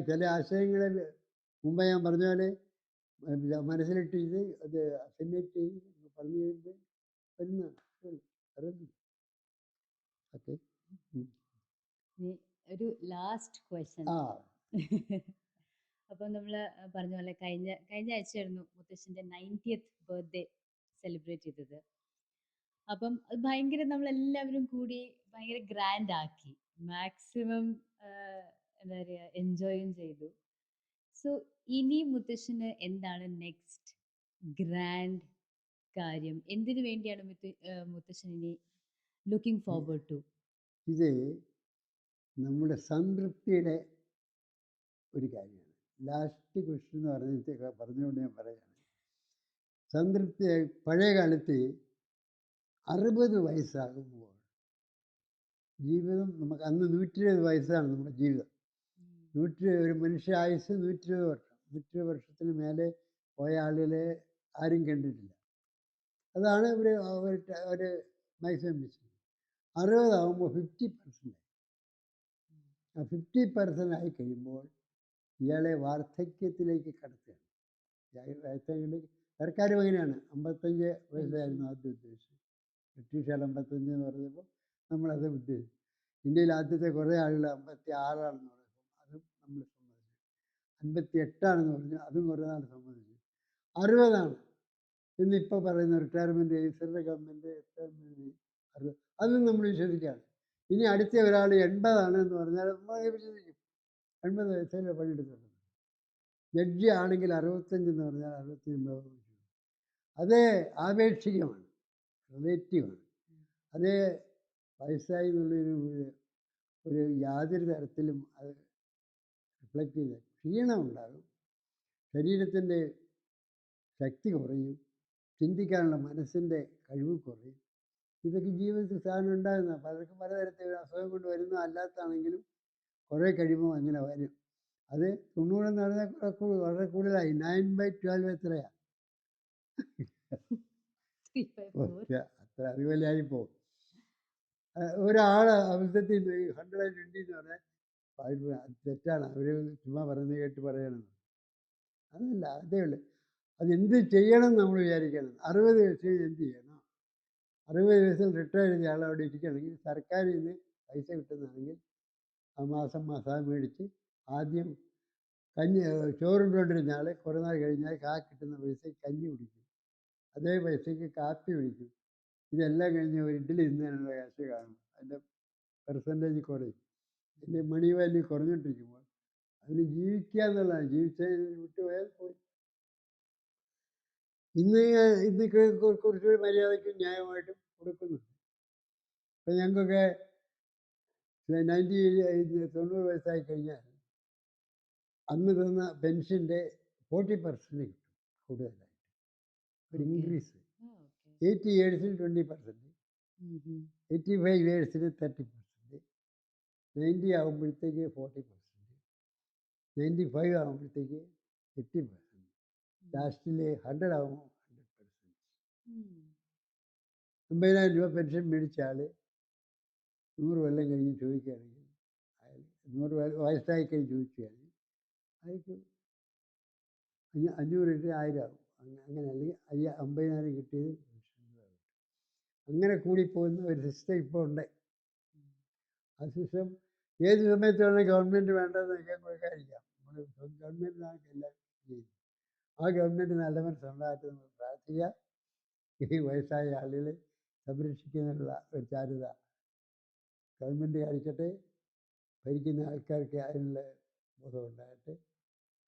ചില ആശയങ്ങളിൽ മുമ്പ് ഞാൻ പറഞ്ഞ പോലെ മനസ്സിലിട്ട് ഇത് അത് അസെന്നേറ്റ് ചെയ്ത് പറഞ്ഞു കഴിയുമ്പോൾ വരുന്ന ഓക്കെ. ഒരു ലാസ്റ്റ് ക്വസ്റ്റ്യൻ. അപ്പം നമ്മൾ പറഞ്ഞ പോലെ കഴിഞ്ഞ ആഴ്ചയായിരുന്നു മുത്തശ്ശൻ്റെ 90th ബർത്ത്ഡേ സെലിബ്രേറ്റ് ചെയ്തത്. അപ്പം അത് ഭയങ്കര നമ്മളെല്ലാവരും കൂടി ഭയങ്കര ഗ്രാൻഡ് ആക്കി, മാക്സിമം എന്താ പറയുക, എൻജോയും ചെയ്തു. സോ ഇനി മുത്തശ്ശന് എന്താണ് നെക്സ്റ്റ് ഗ്രാൻഡ് കാര്യം? എന്തിനു വേണ്ടിയാണ് മുത്തശ്ശൻ ഇനി ലുക്കിംഗ് ഫോർവേഡ് ടു? ഇത് നമ്മുടെ സംതൃപ്തിയുടെ ഒരു കാര്യമാണ്. ലാസ്റ്റ് ക്വസ്റ്റ്യൻ എന്ന് പറഞ്ഞുകൊണ്ട് ഞാൻ പറയുകയാണ്, സംതൃപ്തി. പഴയ കാലത്ത് 60 വയസ്സാകുമ്പോൾ ജീവിതം നമുക്ക് അന്ന് 120 വയസ്സാണ് നമ്മുടെ ജീവിതം. ഒരു മനുഷ്യ ആയുസ്സ് 120 വർഷം. 120 വർഷത്തിന് മേലെ പോയ ആളുകളെ ആരും കണ്ടിട്ടില്ല. അതാണ് ഒരു മാക്സിമം വെച്ചത്. 60 ആകുമ്പോൾ 50% ആ 50% ആയി കഴിയുമ്പോൾ ഇയാളെ വാർദ്ധക്യത്തിലേക്ക് കടത്തുകയാണ്. വാർദ്ധക്യത്തിലേക്ക് സർക്കാരും അങ്ങനെയാണ്. 55 വയസ്സായിരുന്നു ആദ്യം ഉദ്ദേശിച്ചത്. ബ്രിട്ടീഷുകാർ 55 എന്ന് പറഞ്ഞപ്പോൾ നമ്മളത് ഉദ്ദേശിച്ചു. ഇന്ത്യയിൽ ആദ്യത്തെ കുറേ ആളുകൾ 56 പറഞ്ഞപ്പോൾ അതും നമ്മൾ സമ്മതിച്ചു. 58 പറഞ്ഞു, അതും കുറേ നാൾ സമ്മതിച്ചു. 60 ഇന്നിപ്പോൾ പറയുന്ന retirement age, central government retirement 60 അതും നമ്മൾ വിശ്വസിക്കുകയാണ്. ഇനി അടുത്ത ഒരാൾ 80 എന്ന് പറഞ്ഞാൽ നമ്മൾ വിശ്വസിക്കും. 80 വയസ്സല്ലേ പണിയെടുക്കുന്നുള്ളൂ. ജഡ്ജി ആണെങ്കിൽ 65 എന്ന് പറഞ്ഞാൽ 65 അത് ആപേക്ഷികമാണ്, റിലേറ്റീവാണ്. അത് വയസ്സായി ഒരു യാതൊരു തരത്തിലും അത് റിഫ്ലക്റ്റ് ചെയ്ത് ക്ഷീണം ഉണ്ടാകും, ശരീരത്തിൻ്റെ ശക്തി കുറയും, ചിന്തിക്കാനുള്ള മനസ്സിൻ്റെ കഴിവ് കുറയും. ഇതൊക്കെ ജീവിതത്തിൽ സാധാരണ ഉണ്ടാകുന്ന പലർക്കും പലതരത്തിലുള്ള അസുഖം കൊണ്ട് വരുന്ന അല്ലാത്താണെങ്കിലും കുറേ കഴിയുമ്പോൾ അങ്ങനെ വരും. അത് 90 എന്ന് പറഞ്ഞാൽ വളരെ കൂടുതലായി. 9/12 എത്രയാണ്? അത്ര അതുപോലെ ആയിപ്പോവും. ഒരാൾ അബദ്ധത്തിൽ 120 എന്ന് പറഞ്ഞാൽ തെറ്റാണ്. അവർ ചുമ്മാ പറയുന്നത് കേട്ട് പറയണമെന്ന്. അതല്ല, അതേ ഉള്ളൂ. അതെന്ത് ചെയ്യണം നമ്മൾ വിചാരിക്കണം. 60 വയസ്സിൽ എന്ത് ചെയ്യണം? 60 വയസ്സിൽ റിട്ടയർ ചെയ്ത ആൾ അവിടെ ഇരിക്കുകയാണെങ്കിൽ സർക്കാരിൽ നിന്ന് പൈസ കിട്ടുന്നതാണെങ്കിൽ ആ മാസം മേടിച്ച് ആദ്യം കഞ്ഞി ചോറുണ്ടോണ്ടിരുന്ന ആൾ കുറേ നാൾ കഴിഞ്ഞാൽ കിട്ടുന്ന പൈസയ്ക്ക് കഞ്ഞി കുടിക്കും, അതേ പൈസയ്ക്ക് കാപ്പി കുടിക്കും. ഇതെല്ലാം കഴിഞ്ഞ് ഒരു ഇഡ്ഡലി തിന്നാനുള്ള കാശ് കാണും. അതിൻ്റെ പെർസെൻറ്റേജ് കുറയും. അതിൻ്റെ മണി വാല്യൂ കുറഞ്ഞുകൊണ്ടിരിക്കുമ്പോൾ അതിന് ജീവിക്കുക എന്നുള്ളതാണ്. ജീവിച്ചതിന് വിട്ടുപോയാൽ പോയി. ഇന്ന് കുറച്ചുകൂടി മര്യാദയ്ക്കും ന്യായമായിട്ടും കൊടുക്കുന്നുണ്ട്. ഇപ്പം ഞങ്ങൾക്കൊക്കെ 90 വയസ്സായി കഴിഞ്ഞാൽ അന്ന് തന്ന പെൻഷൻ്റെ 40% കിട്ടും കൂടുതലായിട്ട്, ഒരു ഇൻക്രീസ്. 80 ഇയേഴ്സിൽ 20%, 85 ഇയേഴ്സിൽ 30%, 90 ആകുമ്പോഴത്തേക്ക് 40%, 95 ആകുമ്പോഴത്തേക്ക് 50%, ലാസ്റ്റിൽ 100 ആകുമ്പോൾ 100%. 50,000 രൂപ പെൻഷൻ മേടിച്ച ആൾ 100 കൊല്ലം കഴിഞ്ഞ് ചോദിക്കുകയാണെങ്കിൽ, അയാൾ 100 വയസ്സായി കഴിഞ്ഞ് ചോദിക്കുകയാണെങ്കിൽ അയാൾക്ക് 500 ഇട്ട് 1000 ആകും. അങ്ങനെ അല്ലെങ്കിൽ 50,000 കിട്ടിയത് അങ്ങനെ കൂടിപ്പോകുന്ന ഒരു സിസ്റ്റം ഇപ്പോൾ ഉണ്ട്. ആ സിസ്റ്റം ഏത് സമയത്ത് വേണമെങ്കിൽ ഗവൺമെൻറ് വേണ്ടതെന്ന് വയ്ക്കാൻ കൊടുക്കാതിരിക്കാം. നമ്മൾ ഗവൺമെൻറ്റിനാണ് എല്ലാം ചെയ്യുന്നത്. ആ ഗവൺമെൻറ് നല്ല മനസ്സുണ്ടായിട്ട് നമ്മൾ പ്രാർത്ഥിക്കുക. ഈ വയസ്സായ ആളുകളെ സംരക്ഷിക്കുന്നതിനുള്ള ഒരു ചാരുത ഗവൺമെൻറ് കാണിക്കട്ടെ. ഭരിക്കുന്ന ആൾക്കാർക്ക് അതിനുള്ള ബോധം ഉണ്ടാകട്ടെ.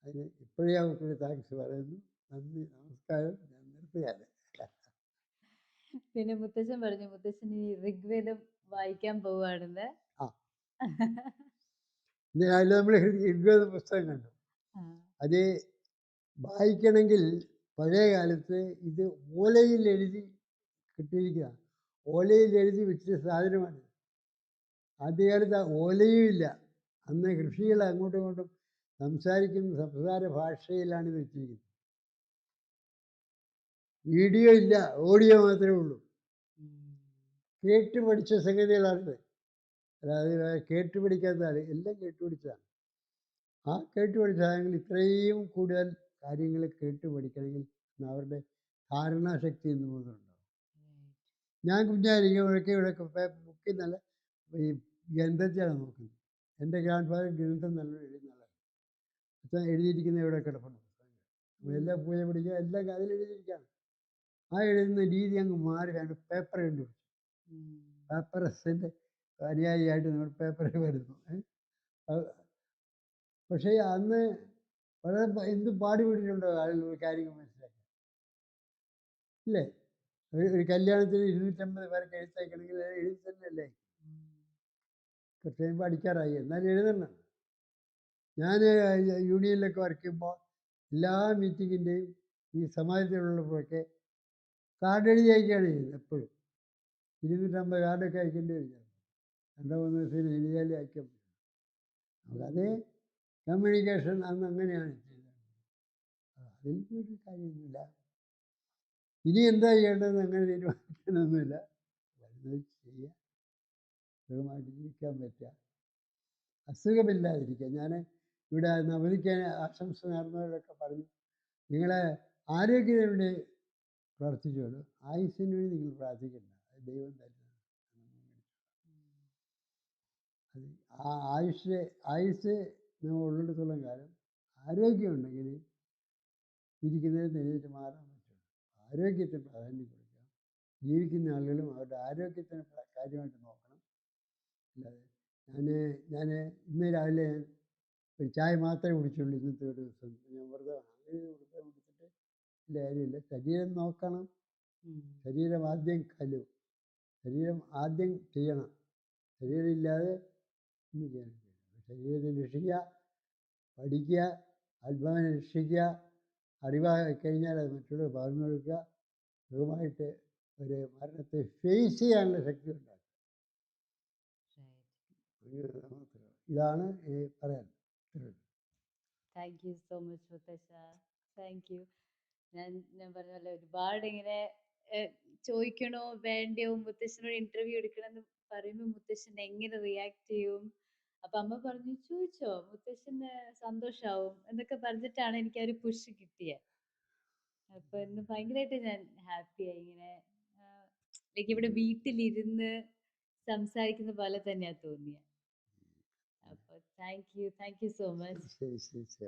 അതിന് ഇപ്പോഴേ അവർക്കൊരു താങ്ക്സ് പറയുന്നു. നന്ദി, നമസ്കാരം. ഞാൻ നിർത്തുകയാണ്. പിന്നെ മുത്തശ്ശൻ പറഞ്ഞു മുത്തശ്ശൻ ഈ ഋഗ്വേദം വായിക്കാൻ പോവുകയാണെന്ന്. ആ ഇന്ന് രാവിലെ നമ്മൾ ഋഗ്വേദ പുസ്തകം കണ്ടു. അത് വായിക്കണമെങ്കിൽ പഴയ കാലത്ത് ഇത് ഓലയിൽ എഴുതി കിട്ടിയിരിക്കുക. ഓലയിൽ എഴുതി വെച്ച സാധനമാണ്. ആദ്യകാലത്ത് ഓലയും ഇല്ല. അന്ന് കൃഷികൾ അങ്ങോട്ടും ഇങ്ങോട്ടും സംസാരിക്കുന്ന സംസാര ഭാഷയിലാണ് ഇത് വെച്ചിരിക്കുന്നത്. വീഡിയോ ഇല്ല, ഓഡിയോ മാത്രമേ ഉള്ളൂ. കേട്ട് പഠിച്ച സംഗതികളാണിത്. അതായത് കേട്ട് പഠിക്കാത്തതാണ്, എല്ലാം കേട്ട് പഠിച്ചതാണ്. ആ കേട്ട് പഠിച്ച സാധനങ്ങൾ ഇത്രയും കൂടുതൽ കാര്യങ്ങൾ കേട്ട് പഠിക്കണമെങ്കിൽ അവരുടെ ധാരണാശക്തി എന്ന് പോകുന്നുണ്ടാവും. ഞാൻ കുഞ്ഞായിരിക്കും ഇവിടെയൊക്കെ ബുക്കിൽ നല്ല ഈ ഗ്രന്ഥത്തിലാണ് നോക്കുന്നത്. എൻ്റെ ഗ്രാൻഡ് ഫാദർ ഗ്രന്ഥം നല്ല എഴുതുന്നതാണ്. അച്ഛൻ എഴുതിയിരിക്കുന്ന ഇവിടെ കിടപ്പുണ്ട് പുസ്തകങ്ങൾ. നമ്മളെല്ലാം പൂജ പിടിക്കുക, എല്ലാം അതിൽ എഴുതിയിരിക്കുകയാണ്. ആ എഴുതുന്ന രീതി അങ്ങ് മാറി പേപ്പർ കണ്ടുപിടിച്ചു. പേപ്പറസിൻ്റെ അനുയായിയായിട്ട് നമ്മൾ പേപ്പറിൽ വരുന്നു. പക്ഷേ അന്ന് വളരെ എന്ത് പാടുപെട്ടിട്ടുണ്ടോ ആളുകൾ കാര്യങ്ങൾ മനസ്സിലാക്കാൻ, ഇല്ലേ? ഒരു കല്യാണത്തിന് 250 പേർക്ക് എഴുത്തയക്കണമെങ്കിൽ എഴുതി തന്നെയല്ലേ? കുറച്ച് കഴിയുമ്പോൾ അടിക്കാറായി, എന്നാലും എഴുതണം. ഞാൻ യൂണിയനിലൊക്കെ വർക്ക് ചെയ്യുമ്പോൾ എല്ലാ മീറ്റിങ്ങിൻ്റെയും ഈ സമാജത്തിലുള്ളപ്പോഴൊക്കെ കാർഡ് എഴുതി അയക്കുകയാണ് ചെയ്യുന്നത് എപ്പോഴും. 250 കാർഡൊക്കെ അയക്കേണ്ടി വരും ചിലപ്പോൾ. 2-3 ദിവസത്തിന് എഴുതിയാലേ അയക്കാൻ പറ്റും. നമുക്കത് കമ്മ്യൂണിക്കേഷൻ അന്ന് അങ്ങനെയാണ് ചെയ്തത്. അതിൽ ഒരു കാര്യമൊന്നുമില്ല. ഇനി എന്താ ചെയ്യേണ്ടതെന്ന് അങ്ങനെ തീരുമാനിക്കാനൊന്നുമില്ല. വരുന്നത് ചെയ്യുക, സുഖമായിട്ട് ജീവിക്കാൻ പറ്റുക, അസുഖമില്ലാതിരിക്കുക. ഞാൻ ഇവിടെ നവതിക്ക് ആശംസ നേർന്നവരൊക്കെ പറഞ്ഞു, നിങ്ങളെ ആരോഗ്യത്തിന് വേണ്ടി പ്രാർത്ഥിച്ചോളൂ, ആയുസ്സിന് വേണ്ടി നിങ്ങൾ പ്രാർത്ഥിക്കണ്ട, അത് ദൈവം തരുന്നതാണ്. അത് ആ ആയുസ് നമ്മൾ ഉള്ളിടത്തോളം കാലം ആരോഗ്യമുണ്ടെങ്കിൽ ഇരിക്കുന്നതിന് എഴുന്നേറ്റ് മാറാൻ പറ്റും. ആരോഗ്യത്തിന് പ്രാധാന്യം കൊടുക്കുക. ജീവിക്കുന്ന ആളുകളും അവരുടെ ആരോഗ്യത്തിന് കാര്യമായിട്ട് നോക്കണം. അല്ലാതെ ഞാൻ ഇന്ന് രാവിലെ ഒരു ചായ മാത്രമേ കുടിച്ചുള്ളൂ ഇന്നത്തെ ഒരു ദിവസം. ഞാൻ വെറുതെ അങ്ങനെ വെറുതെ കുടിച്ചിട്ട് വലിയ കാര്യമില്ല. ശരീരം നോക്കണം. ശരീരം ആദ്യം ശരീരം ആദ്യം ചെയ്യണം. ശരീരം ഇല്ലാതെ ഒന്നും ചെയ്യാൻ പറ്റില്ല. ശരീരത്തെ രക്ഷിക്കുക, പഠിക്കുക, ആത്മാവിനെ രക്ഷിക്കുക, അറിവായി കഴിഞ്ഞാൽ അത് മറ്റുള്ളവർ പകർന്നു കൊടുക്കുക, സുഖമായിട്ട് ഒരു മരണത്തെ ഫേസ് ചെയ്യാനുള്ള ശക്തി ഉണ്ടാക്കുക. ഇതാണ് പറയാൻ. താങ്ക് യു സോ മച്ച് മുത്തശ്ശ. Thank you. ഞാൻ പറഞ്ഞ പോലെ ഒരുപാട് ഇങ്ങനെ ചോദിക്കണോ വേണ്ടയോ, മുത്തശ്ശനോട് ഇന്റർവ്യൂ എടുക്കണമെന്ന് പറയുമ്പോൾ മുത്തശ്ശൻ എങ്ങനെ റിയാക്ട് ചെയ്യും. അപ്പൊ അമ്മ പറഞ്ഞു ചോദിച്ചോ, മുത്തശ്ശന് സന്തോഷാവും എന്നൊക്കെ പറഞ്ഞിട്ടാണ് എനിക്ക് ആ ഒരു പുഷ് കിട്ടിയത്. അപ്പൊ ഇന്ന് ഭയങ്കരമായിട്ട് ഞാൻ ഹാപ്പിയായി. ഇങ്ങനെ ലൈക്ക് ഇവിടെ വീട്ടിലിരുന്ന് സംസാരിക്കുന്ന പോലെ തന്നെയാ തോന്നിയത്. അപ്പൊ താങ്ക് യു സോ മച്ച്. ശരി ശരി ശരി.